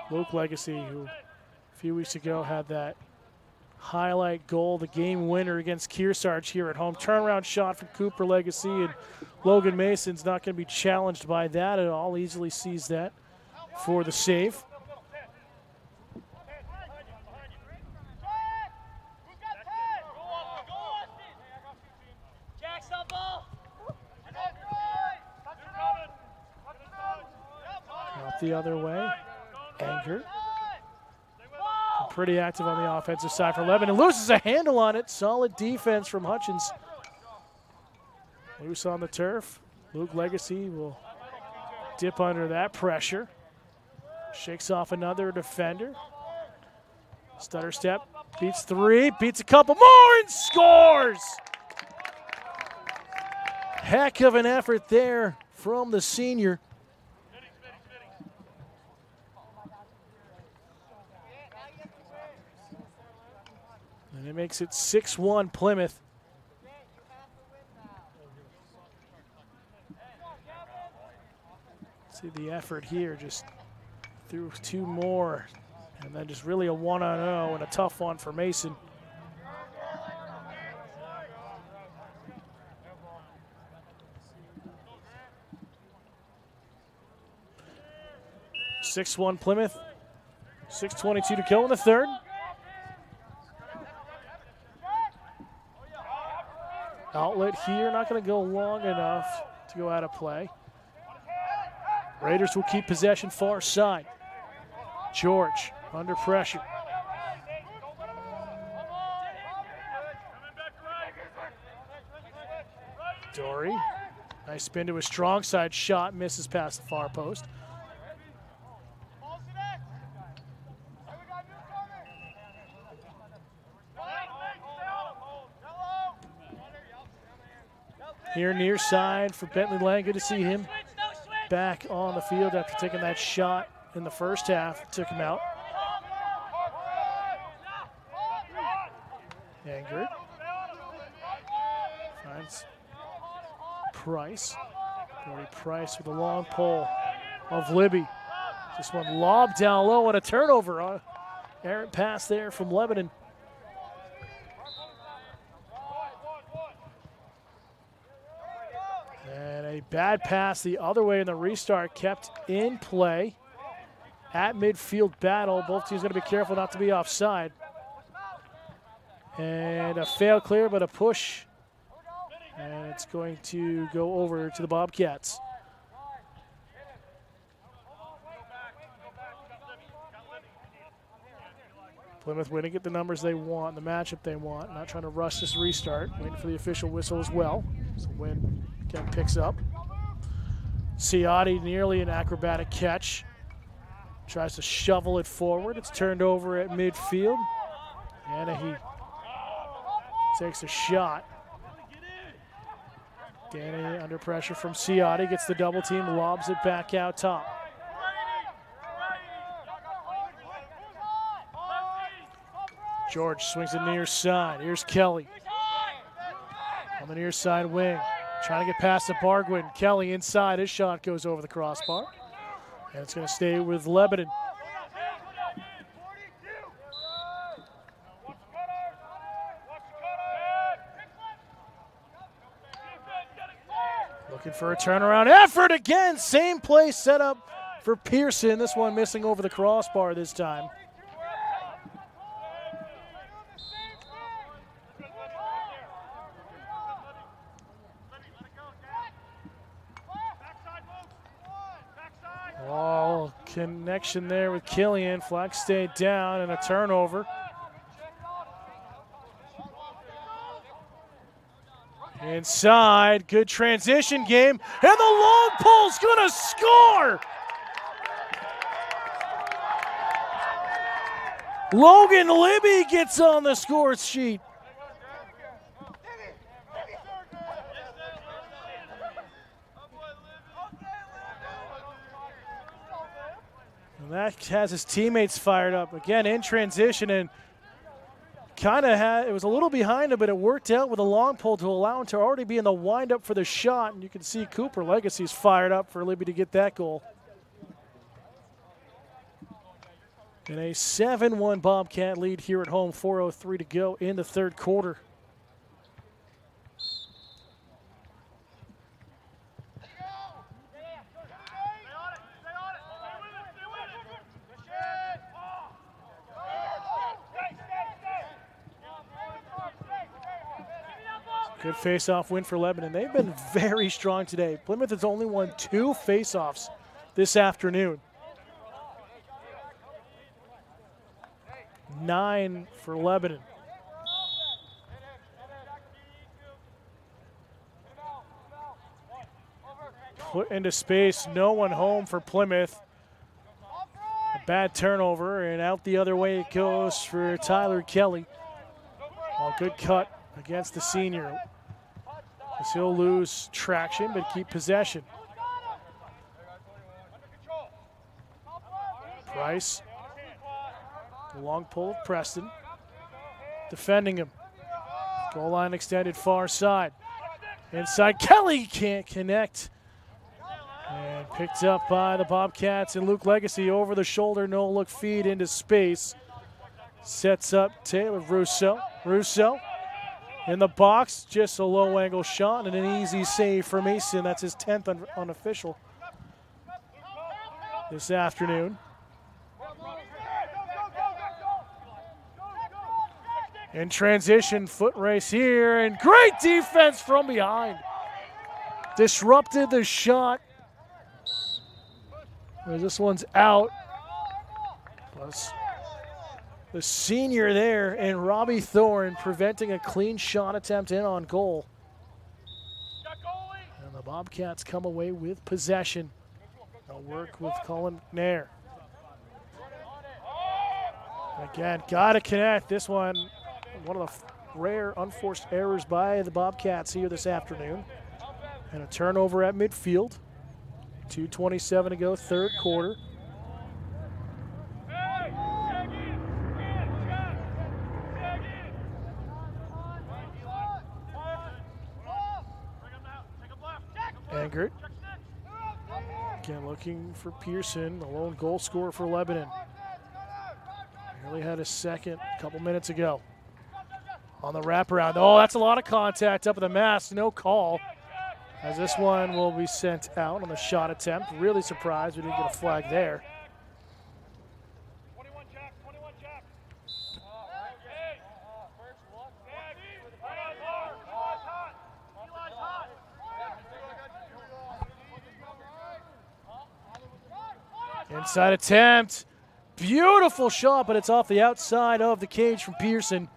Luke Legacy, who a few weeks ago had that highlight goal, the game winner against Kearsarge here at home. Turnaround shot from Cooper Legacy, and Logan Mason's not going to be challenged by that at all. Easily sees that for the save. The other way, Anger. Pretty active on the offensive side for Lebanon. Loses a handle on it. Solid defense from Hutchins. Loose on the turf. Luke Legacy will dip under that pressure. Shakes off another defender. Stutter step, beats three, beats a couple more and scores! Heck of an effort there from the senior. And it makes it 6-1 Plymouth. See the effort here, just threw two more. And then just really a 1-on-0 and a tough one for Mason. (6-1) Plymouth. 6:22 to go in the third. Outlet here, not going to go long enough to go out of play. Raiders will keep possession far side. George under pressure. Dory, nice spin to a strong side shot, misses past the far post. Here near side for Bentley Lang. Good to see him back on the field after taking that shot in the first half. Took him out. Angert finds Price. Brody Price with a long pole of Libby. This one lobbed down low and a turnover. Errant pass there from Lebanon. And a bad pass the other way in the restart, kept in play at midfield battle. Both teams going to be careful not to be offside. And a fail clear, but a push. And it's going to go over to the Bobcats. Plymouth waiting to get the numbers they want, the matchup they want. Not trying to rush this restart. Waiting for the official whistle as well. So Wynn again picks up. Ciotti nearly an acrobatic catch. Tries to shovel it forward. It's turned over at midfield. Anahe takes a shot. Danny under pressure from Ciotti, gets the double team, lobs it back out top. George swings it near side. Here's Kelly on the near side wing, trying to get past the Bargwin. Kelly inside, his shot goes over the crossbar, and it's going to stay with Lebanon. Looking for a turnaround effort again. Same play set up for Pearson. This one missing over the crossbar this time. Oh, connection there with Killian. Flag stayed down and a turnover. Inside, good transition game, and the long pole's gonna score! Logan Libby gets on the score sheet. And that has his teammates fired up. Again, in transition, and it was a little behind him, but it worked out with a long pole to allow him to already be in the windup for the shot. And you can see Cooper Legacy's fired up for Libby to get that goal. And a 7-1 Bobcat lead here at home, 4:03 to go in the third quarter. Good face-off win for Lebanon. They've been very strong today. Plymouth has only won 2 face-offs this afternoon. 9 for Lebanon. Put into space, no one home for Plymouth. A bad turnover, and out the other way it goes for Tyler Kelly. Oh, good cut against the senior. As he'll lose traction, but keep possession. Price. The long pull of Preston. Defending him. Goal line extended far side. Inside, Kelly can't connect. And picked up by the Bobcats, and Luke Legacy over the shoulder, no-look feed into space. Sets up Taylor Russo. Russo in the box, just a low-angle shot and an easy save for Mason. That's his 10th unofficial this afternoon. In transition, foot race here, and great defense from behind. Disrupted the shot. This one's out. the senior there, and Robbie Thorne preventing a clean shot attempt in on goal. And the Bobcats come away with possession. They'll work with Colin McNair. Again, got to connect. This one of the rare unforced errors by the Bobcats here this afternoon. And a turnover at midfield. 2:27 to go, third quarter. Angert. Again, looking for Pearson, the lone goal scorer for Lebanon. Barely had a second a couple minutes ago. On the wraparound. Oh, that's a lot of contact up at the mast. No call. As this one will be sent out on the shot attempt. Really surprised we didn't get a flag there. Inside attempt. Beautiful shot, but it's off the outside of the cage from Pearson.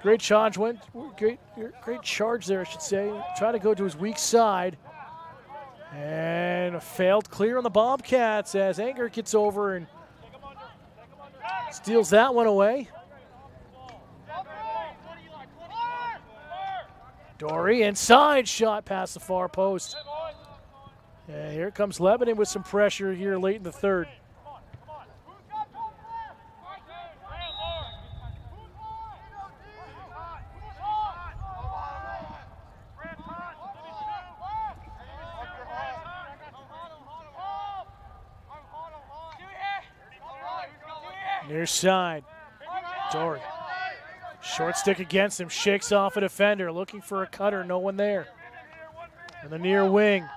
Great charge, great charge there, I should say. Try to go to his weak side. And a failed clear on the Bobcats as Angert gets over and steals that one away. Dory inside shot past the far post. And here comes Lebanon with some pressure here late in the third. Near side, Dory. Short stick against him, shakes off a defender, looking for a cutter, no one there. And the near wing.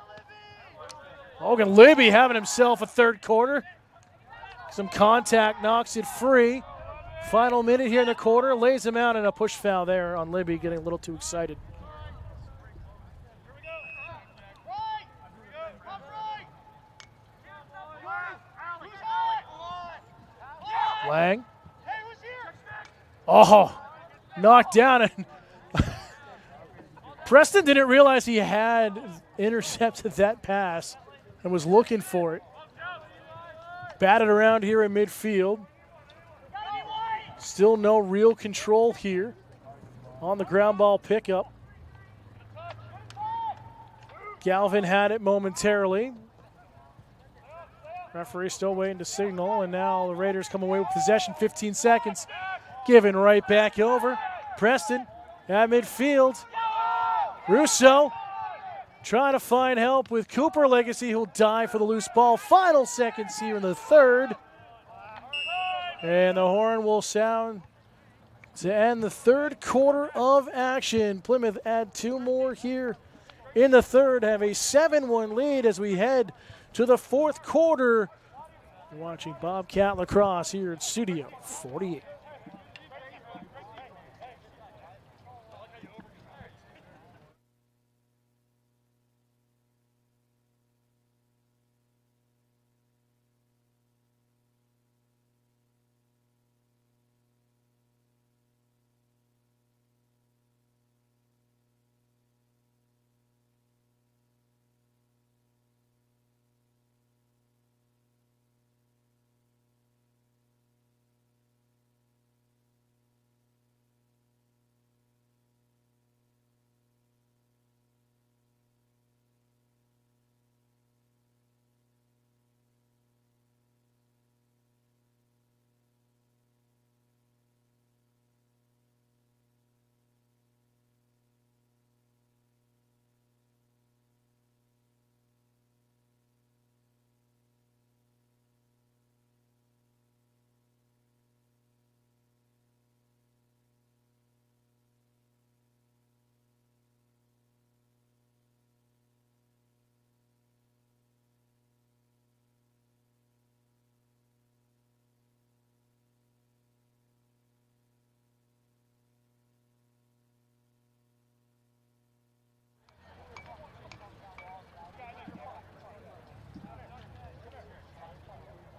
Logan Libby having himself a third quarter. Some contact knocks it free. Final minute here in the quarter, lays him out, and a push foul there on Libby, getting a little too excited. Lang. Oh, knocked down. And Preston didn't realize he had intercepted that pass and was looking for it. Batted around here in midfield. Still no real control here on the ground ball pickup. Galvin had it momentarily. Referee still waiting to signal, and now the Raiders come away with possession, 15 seconds. Given right back over. Preston at midfield. Russo trying to find help with Cooper Legacy, who'll die for the loose ball. Final seconds here in the third. And the horn will sound to end the third quarter of action. Plymouth add two more here in the third, have a 7-1 lead as we head to the fourth quarter. You're watching Bobcat Lacrosse here at Studio 48.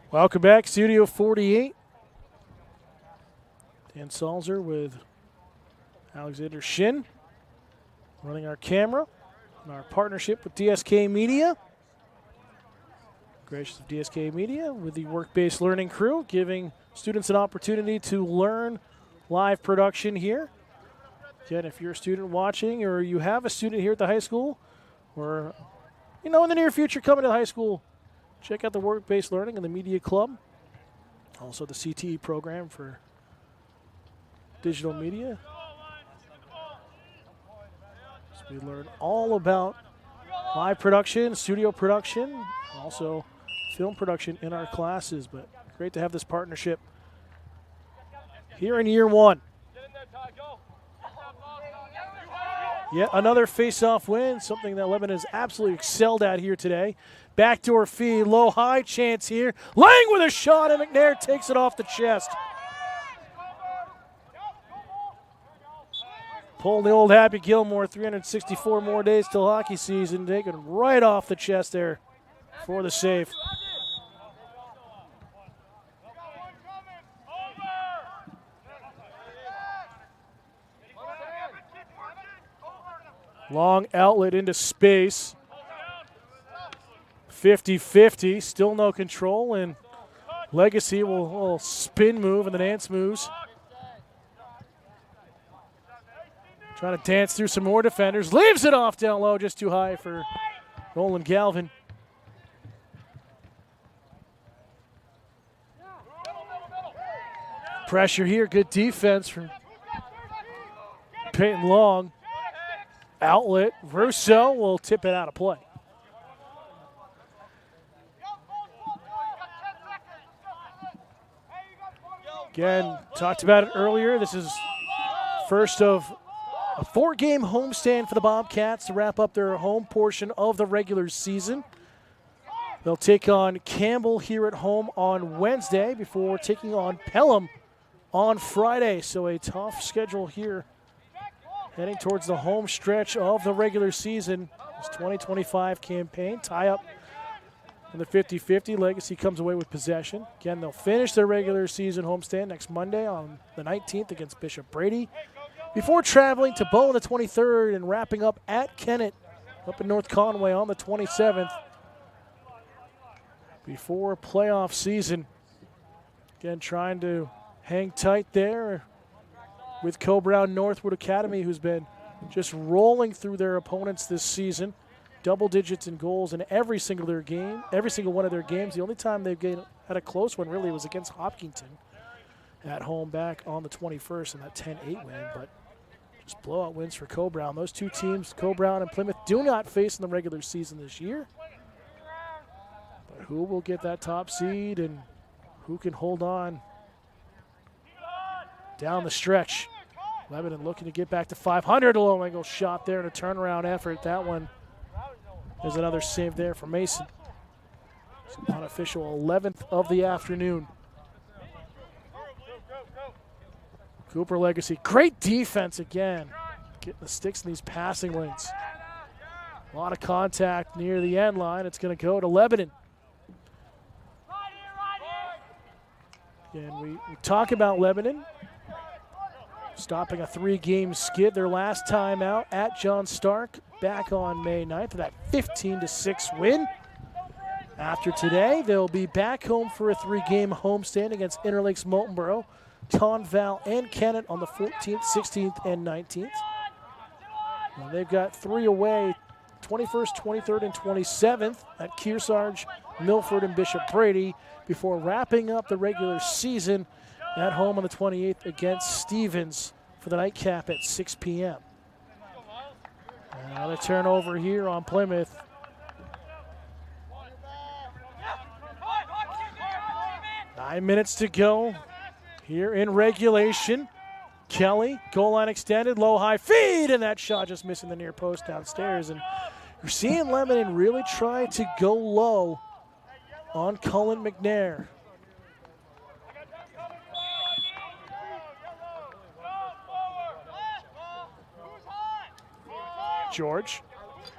Welcome back, Studio 48. Ken Salzer with Alexander Shin running our camera and our partnership with DSK Media. Gracious of DSK Media with the work-based learning crew, giving students an opportunity to learn live production here. Again, if you're a student watching or you have a student here at the high school or, in the near future coming to the high school, check out the work-based learning and the media club. Also the CTE program for digital media. So we learn all about live production, studio production, also film production in our classes. But great to have this partnership here in year one. Yet another face-off win, something that Lebanon has absolutely excelled at here today. Backdoor feed, low-high chance here. Lang with a shot, and McNair takes it off the chest. Pulling the old Happy Gilmore, 364 more days till hockey season, taken right off the chest there for the save. Long outlet into space. 50-50, still no control, and Legacy will spin move, and then Nance moves. Trying to dance through some more defenders. Leaves it off down low, just too high for Nolan Galvin. Pressure here, good defense from Peyton Long. Outlet, Russo will tip it out of play. Again, talked about it earlier. This is first of a 4-game homestand for the Bobcats to wrap up their home portion of the regular season. They'll take on Campbell here at home on Wednesday before taking on Pelham on Friday. So a tough schedule here heading towards the home stretch of the regular season. This 2025 campaign tie up in the 50-50. Legacy comes away with possession. Again, they'll finish their regular season homestand next Monday on the 19th against Bishop Brady before traveling to Bow on the 23rd and wrapping up at Kennett up in North Conway on the 27th before playoff season. Again, trying to hang tight there with Co-Brown Northwood Academy, who's been just rolling through their opponents this season. Double digits in goals in every single one of their games. The only time they've had a close one really was against Hopkinton at home back on the 21st in that 10-8 win. But just blowout wins for Co-Brown. Those two teams, Co-Brown and Plymouth, do not face in the regular season this year. But who will get that top seed and who can hold on down the stretch? Lebanon looking to get back to 500. A low angle shot there and a turnaround effort. That one is another save there for Mason. It's an unofficial 11th of the afternoon. Cooper Legacy, great defense again. Getting the sticks in these passing lanes. A lot of contact near the end line. It's going to go to Lebanon. Again, we talk about Lebanon stopping a 3-game skid their last time out at John Stark back on May 9th for that 15-6 win. After today, they'll be back home for a 3-game homestand against Interlakes Moultonborough, Tonval, and Kennett on the 14th, 16th, and 19th. Now they've got 3 away, 21st, 23rd, and 27th at Kearsarge, Milford, and Bishop Brady before wrapping up the regular season at home on the 28th against Stevens for the nightcap at 6 p.m. Another turnover here on Plymouth. Nine minutes to go here in regulation. Kelly, goal line extended, low high feed, and that shot just missing the near post downstairs. And you're seeing Lebanon really try to go low on Cullen McNair. George,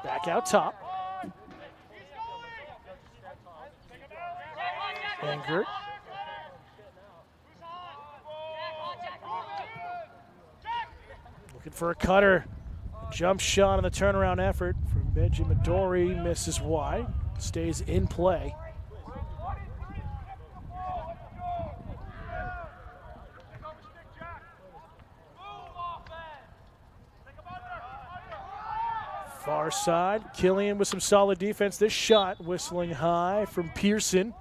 back out top. Engert. Looking for a cutter. Jump shot on the turnaround effort from Benji Midori. Misses wide. Stays in play. Far side. Killian with some solid defense. This shot whistling high from Pearson.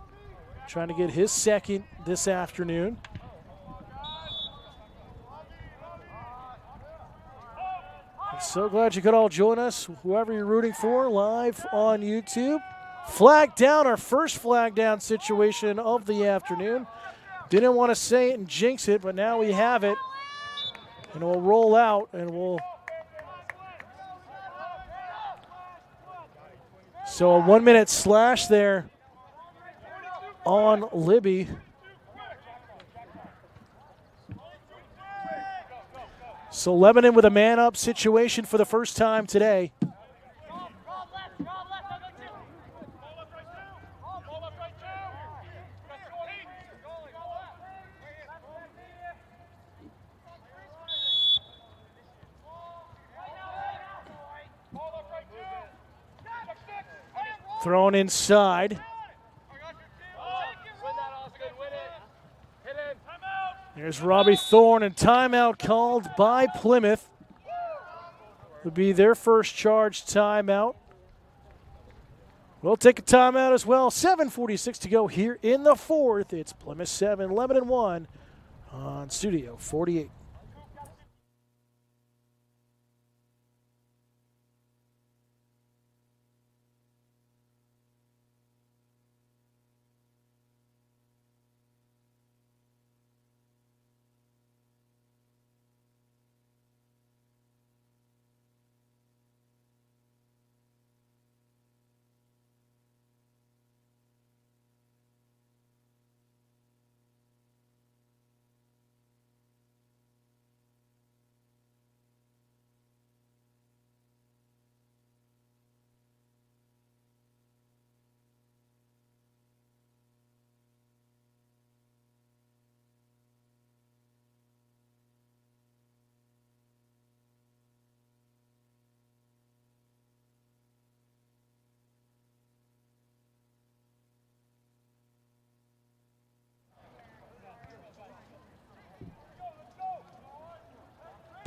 Trying to get his second this afternoon. So glad you could all join us, whoever you're rooting for, live on YouTube. Flag down, our first flag down situation of the afternoon. Didn't want to say it and jinx it, but now we have it. And we'll roll out and we'll. So a 1 minute slash there on Libby. So Lebanon with a man-up situation for the first time today. Thrown inside. There's Robbie Thorne, and timeout called by Plymouth. Would be their first charged timeout. We'll take a timeout as well. 7:46 to go here in the fourth. It's Plymouth 7, Lebanon 1 on Studio 48.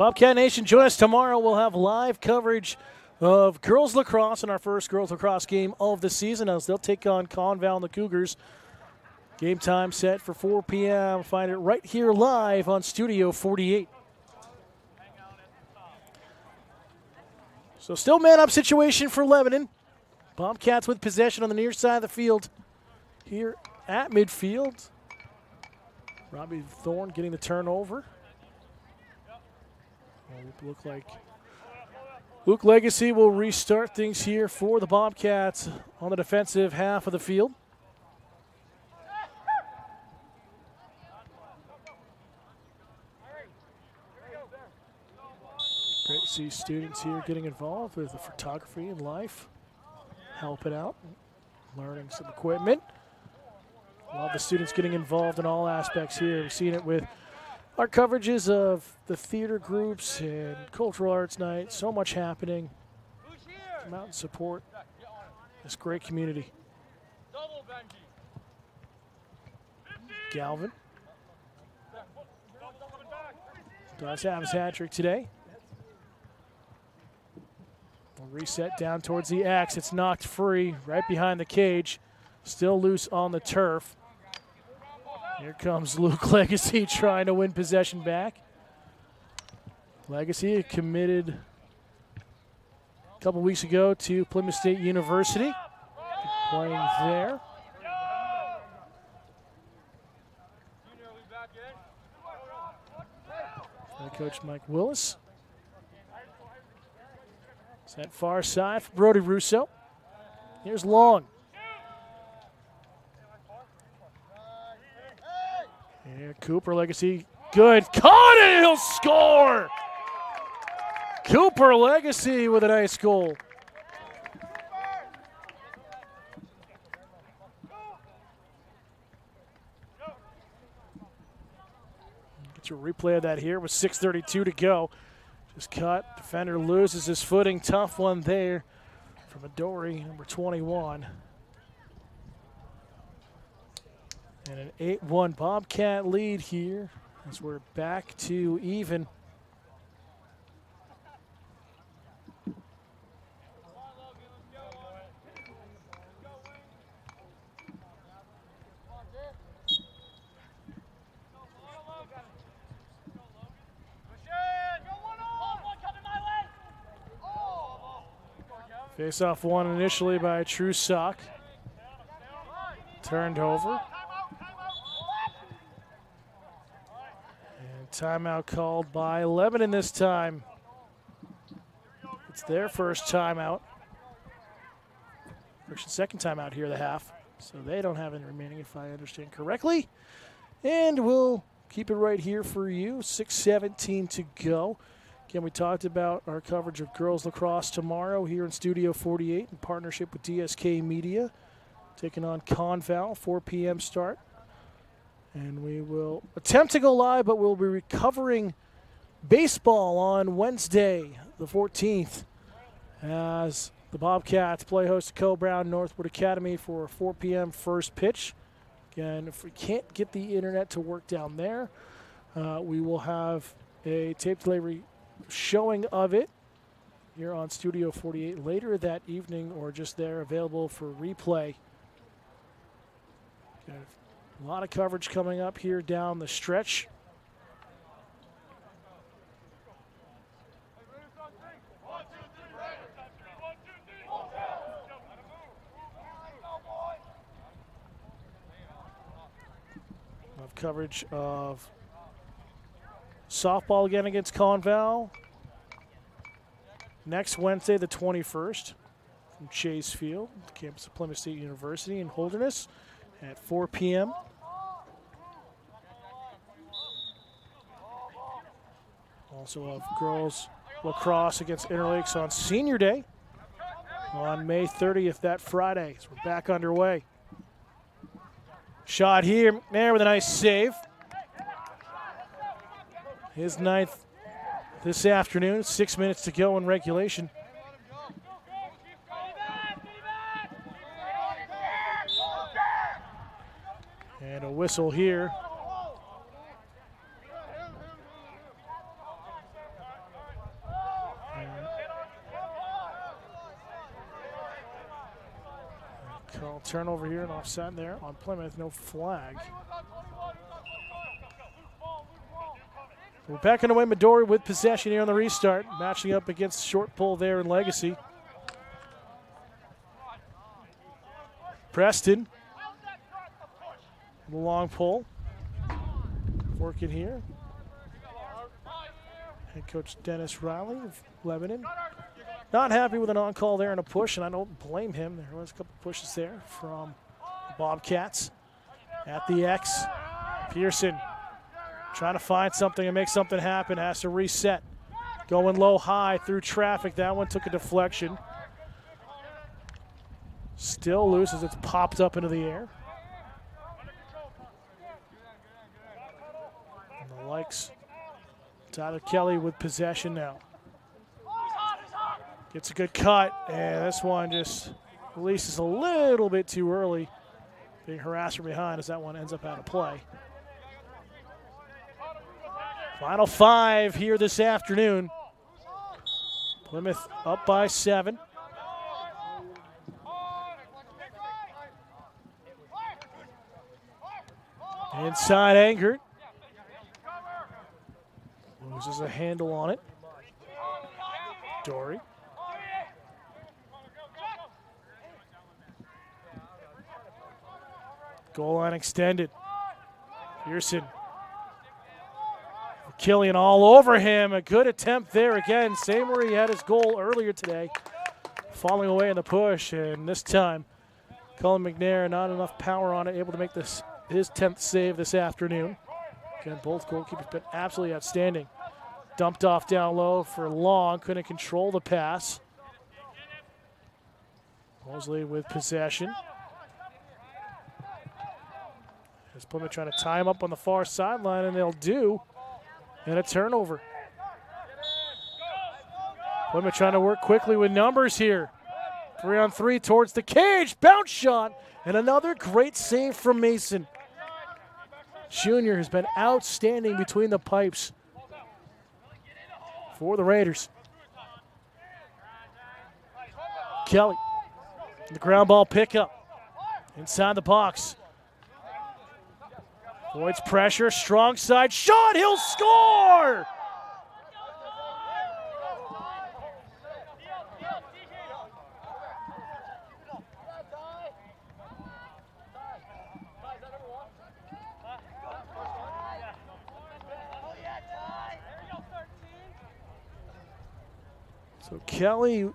Bobcat Nation, join us tomorrow. We'll have live coverage of girls lacrosse in our first girls lacrosse game of the season as they'll take on Conval and the Cougars. Game time set for 4 p.m. Find it right here live on Studio 48. So still man-up situation for Lebanon. Bobcats with possession on the near side of the field here at midfield. Robbie Thorne getting the turnover. Look like Luke Legacy will restart things here for the Bobcats on the defensive half of the field. Great to see students here getting involved with the photography and life, helping out, learning some equipment. Love the students getting involved in all aspects here. We've seen it with our coverages of the theater groups and cultural arts night. So much happening. Come out and support this great community. Galvin does have his hat trick today. We'll reset down towards the X. It's knocked free right behind the cage. Still loose on the turf. Here comes Luke Legacy trying to win possession back. Legacy committed a couple weeks ago to Plymouth State University. Playing there. Head coach Mike Willis. Set far side for Brody Russo. Here's Long. Here, Cooper Legacy, good. Caught it, he'll score! Cooper Legacy with a nice goal. Get your replay of that here with 6:32 to go. Just cut. Defender loses his footing. Tough one there from Adori, number 21. And an 8-1 Bobcat lead here as we're back to even. Face-off won initially by Trusock. Turned over. And timeout called by Lebanon this time. It's their first timeout. Actually, second timeout here of the half. So they don't have any remaining, if I understand correctly. And we'll keep it right here for you. 6:17 to go. Again, we talked about our coverage of girls lacrosse tomorrow here in Studio 48 in partnership with DSK Media. Taking on Conval, 4 p.m. start. And we will attempt to go live, but we'll be covering baseball on Wednesday, the 14th, as the Bobcats play host to Co-Brown Northwood Academy for a 4 p.m. first pitch. Again, if we can't get the internet to work down there, we will have a tape delay showing of it here on Studio 48 later that evening, or just there available for replay. Got a lot of coverage coming up here down the stretch. We'll have coverage of softball again against Conval next Wednesday, the 21st, from Chase Field, the campus of Plymouth State University in Holderness at 4 p.m. Also have girls lacrosse against Interlakes on Senior Day on May 30th, that Friday. So we're back underway. Shot here, there with a nice save. His ninth this afternoon, 6 minutes to go in regulation. And a whistle here. Call turnover here and offside there on Plymouth, no flag. We're back underway. Midori with possession here on the restart, matching up against short pull there in Legacy. Preston, the long pull, working here. Head coach Dennis Riley of Lebanon, not happy with an on-call there and a push, and I don't blame him. There was a couple pushes there from the Bobcats at the X. Pearson trying to find something and make something happen, has to reset. Going low, high through traffic. That one took a deflection. Still loose as it's popped up into the air. And the likes. Tyler Kelly with possession now. Gets a good cut, and this one just releases a little bit too early. Being harassed from behind as that one ends up out of play. Final 5 here this afternoon. Plymouth up by 7. Inside Angert. Loses a handle on it. Dory. Goal line extended. Pearson. Killian all over him. A good attempt there again. Same where he had his goal earlier today. Falling away in the push, and this time Colin McNair, not enough power on it, able to make this his 10th save this afternoon. Again, both goalkeepers been absolutely outstanding. Dumped off down low for Long, couldn't control the pass. Mosley with possession. As Plymouth trying to tie him up on the far sideline, and they'll do. And a turnover. Plymouth trying to work quickly with numbers here. 3-on-3 towards the cage. Bounce shot. And another great save from Mason. Junior has been outstanding between the pipes for the Raiders. Kelly, the ground ball pickup inside the box. Avoids pressure, strong side shot, he'll score! So Kelly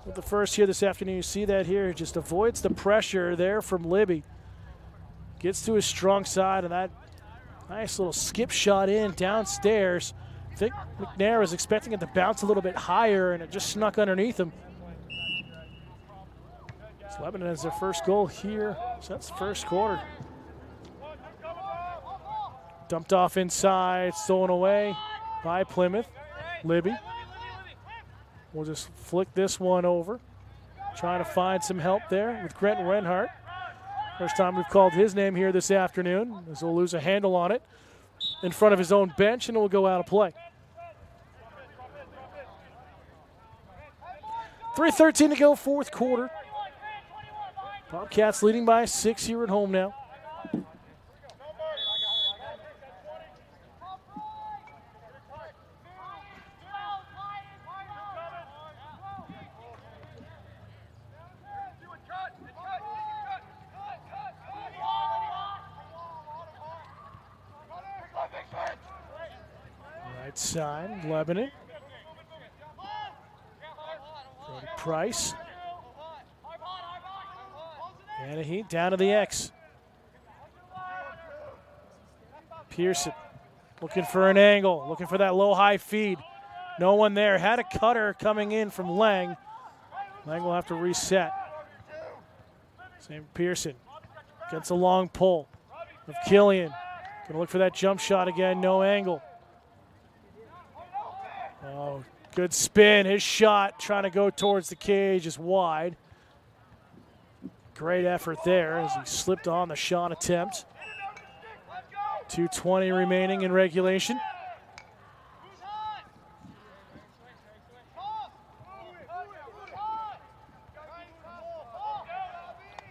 with the first here this afternoon. You see that here, just avoids the pressure there from Libby. Gets to his strong side, and that nice little skip shot in downstairs. I think McNair was expecting it to bounce a little bit higher, and it just snuck underneath him. So Lebanon has their first goal here. So that's the first quarter. Dumped off inside, stolen away by Plymouth. Libby. We'll just flick this one over. Trying to find some help there with Grant Renhart. First time we've called his name here this afternoon, as he'll lose a handle on it in front of his own bench, and it will go out of play. 3:13 to go, fourth quarter. Bobcats leading by 6 here at home now. Right side, Lebanon. Brody Price. Anaheat down to the X. Pearson looking for an angle, looking for that low-high feed. No one there. Had a cutter coming in from Lang. Lang will have to reset. Same Pearson. Gets a long pull of Killian. Gonna look for that jump shot again, no angle. Oh, good spin. His shot trying to go towards the cage is wide. Great effort there as he slipped on the shot attempt. 2:20 remaining in regulation.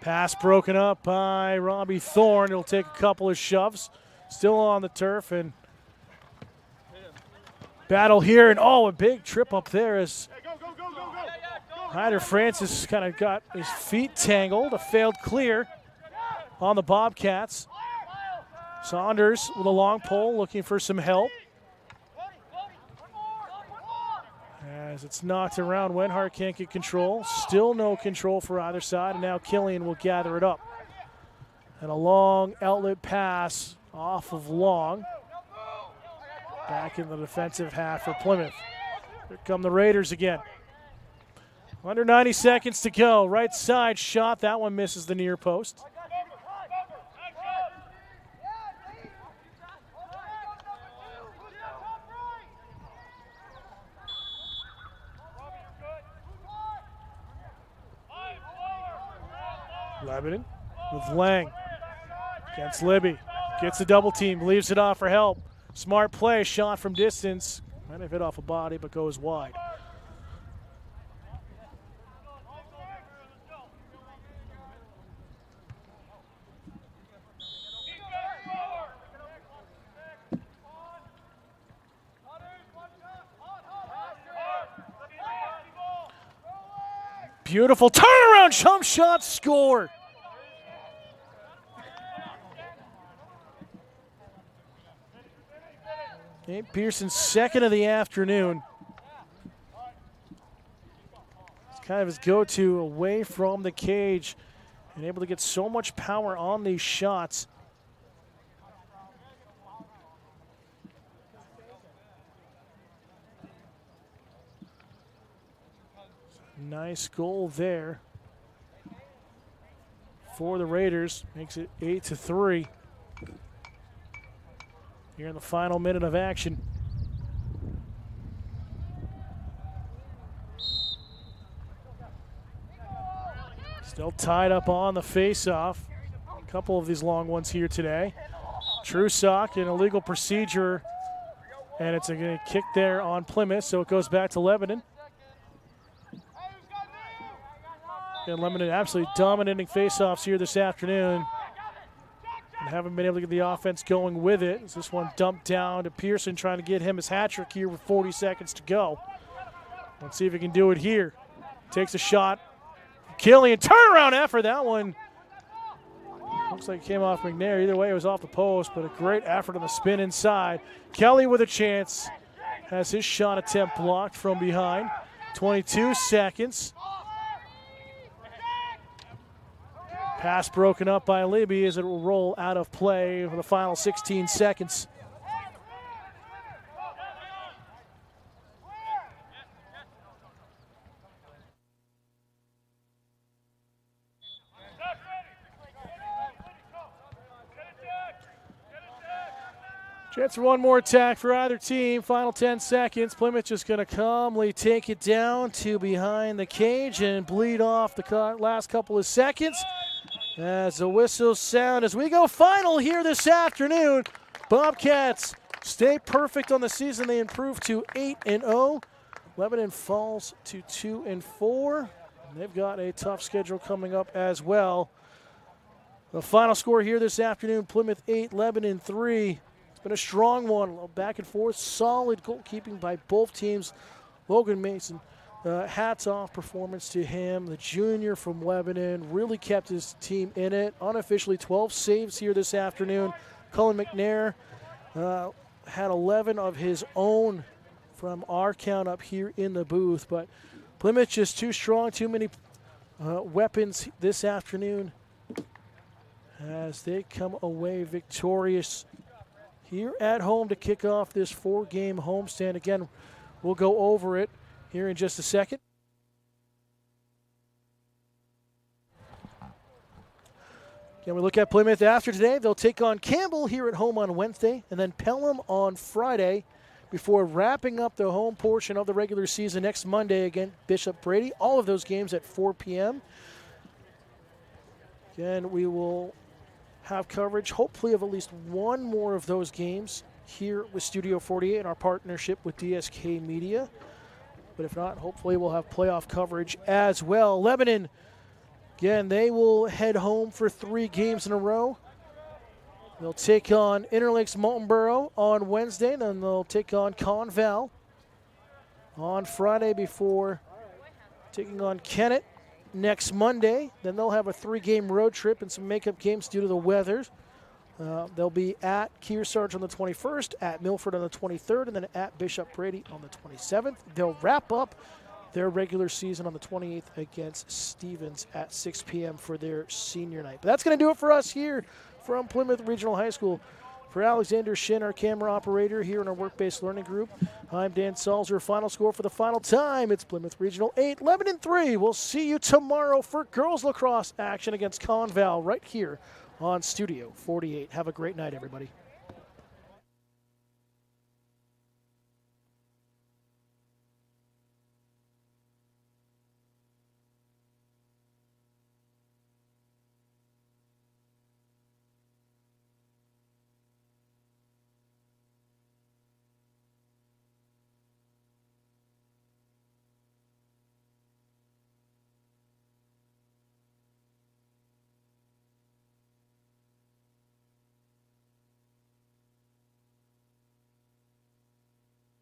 Pass broken up by Robbie Thorne. He'll take a couple of shoves. Still on the turf, and battle here, and oh, a big trip up there as Ryder Francis kind of got his feet tangled. A failed clear on the Bobcats. Saunders with a long pole looking for some help. As it's knocked around, Wenhart can't get control. Still no control for either side, and now Killian will gather it up. And a long outlet pass off of Long. Back in the defensive half for Plymouth. Here come the Raiders again. Under 90 seconds to go. Right side shot. That one misses the near post. Lebanon with Lang against Libby. Gets a double team, leaves it off for help. Smart play, shot from distance. Might have hit off a body, but goes wide. Beautiful turnaround jump shot, score. Nate Pearson's second of the afternoon. It's kind of his go-to away from the cage and able to get so much power on these shots. Nice goal there for the Raiders. Makes it 8-3. Here in the final minute of action. Still tied up on the face-off. A couple of these long ones here today. Trusock, an illegal procedure, and it's going to kick there on Plymouth, so it goes back to Lebanon. And Lebanon absolutely dominating face-offs here this afternoon. And haven't been able to get the offense going with it. As this one dumped down to Pearson, trying to get him his hat trick here with 40 seconds to go. Let's see if he can do it here. Takes a shot. Killian, turnaround effort. That one looks like it came off McNair. Either way, it was off the post, but a great effort on the spin inside. Kelly with a chance. Has his shot attempt blocked from behind. 22 seconds. Pass broken up by Libby as it will roll out of play for the final 16 seconds. Chance for one more attack for either team. Final 10 seconds. Plymouth just going to calmly take it down to behind the cage and bleed off the last couple of seconds. As the whistles sound as we go final here this afternoon. Bobcats stay perfect on the season. They improve to 8-0. Lebanon falls to 2-4. They've got a tough schedule coming up as well. The final score here this afternoon, Plymouth 8, Lebanon 3. Been a strong one, a little back and forth, solid goalkeeping by both teams. Logan Mason, hats off performance to him. The junior from Lebanon really kept his team in it. Unofficially 12 saves here this afternoon. Cullen McNair had 11 of his own from our count up here in the booth. But Plymouth just too strong, too many weapons this afternoon as they come away victorious here at home to kick off this 4-game homestand. Again, we'll go over it here in just a second. Again, we look at Plymouth after today. They'll take on Campbell here at home on Wednesday and then Pelham on Friday before wrapping up the home portion of the regular season next Monday against Bishop Brady. All of those games at 4 p.m. Again, we will have coverage, hopefully, of at least one more of those games here with Studio 48 in our partnership with DSK Media. But if not, hopefully we'll have playoff coverage as well. Lebanon, again, they will head home for 3 games in a row. They'll take on Interlakes Moultonborough on Wednesday, then they'll take on Conval on Friday before taking on Kennett next Monday. Then they'll have a 3-game road trip and some makeup games due to the weather. They'll be at Kearsarge on the 21st, at Milford on the 23rd, and then at Bishop Brady on the 27th. They'll wrap up their regular season on the 28th against Stevens at 6 p.m. for their senior night. But that's going to do it for us here from Plymouth Regional High School. For Alexander Shin, our camera operator here in our work-based learning group, I'm Dan Salzer. Final score for the final time, it's Plymouth Regional 8, Lebanon 3. We'll see you tomorrow for girls lacrosse action against Conval right here on Studio 48. Have a great night, everybody.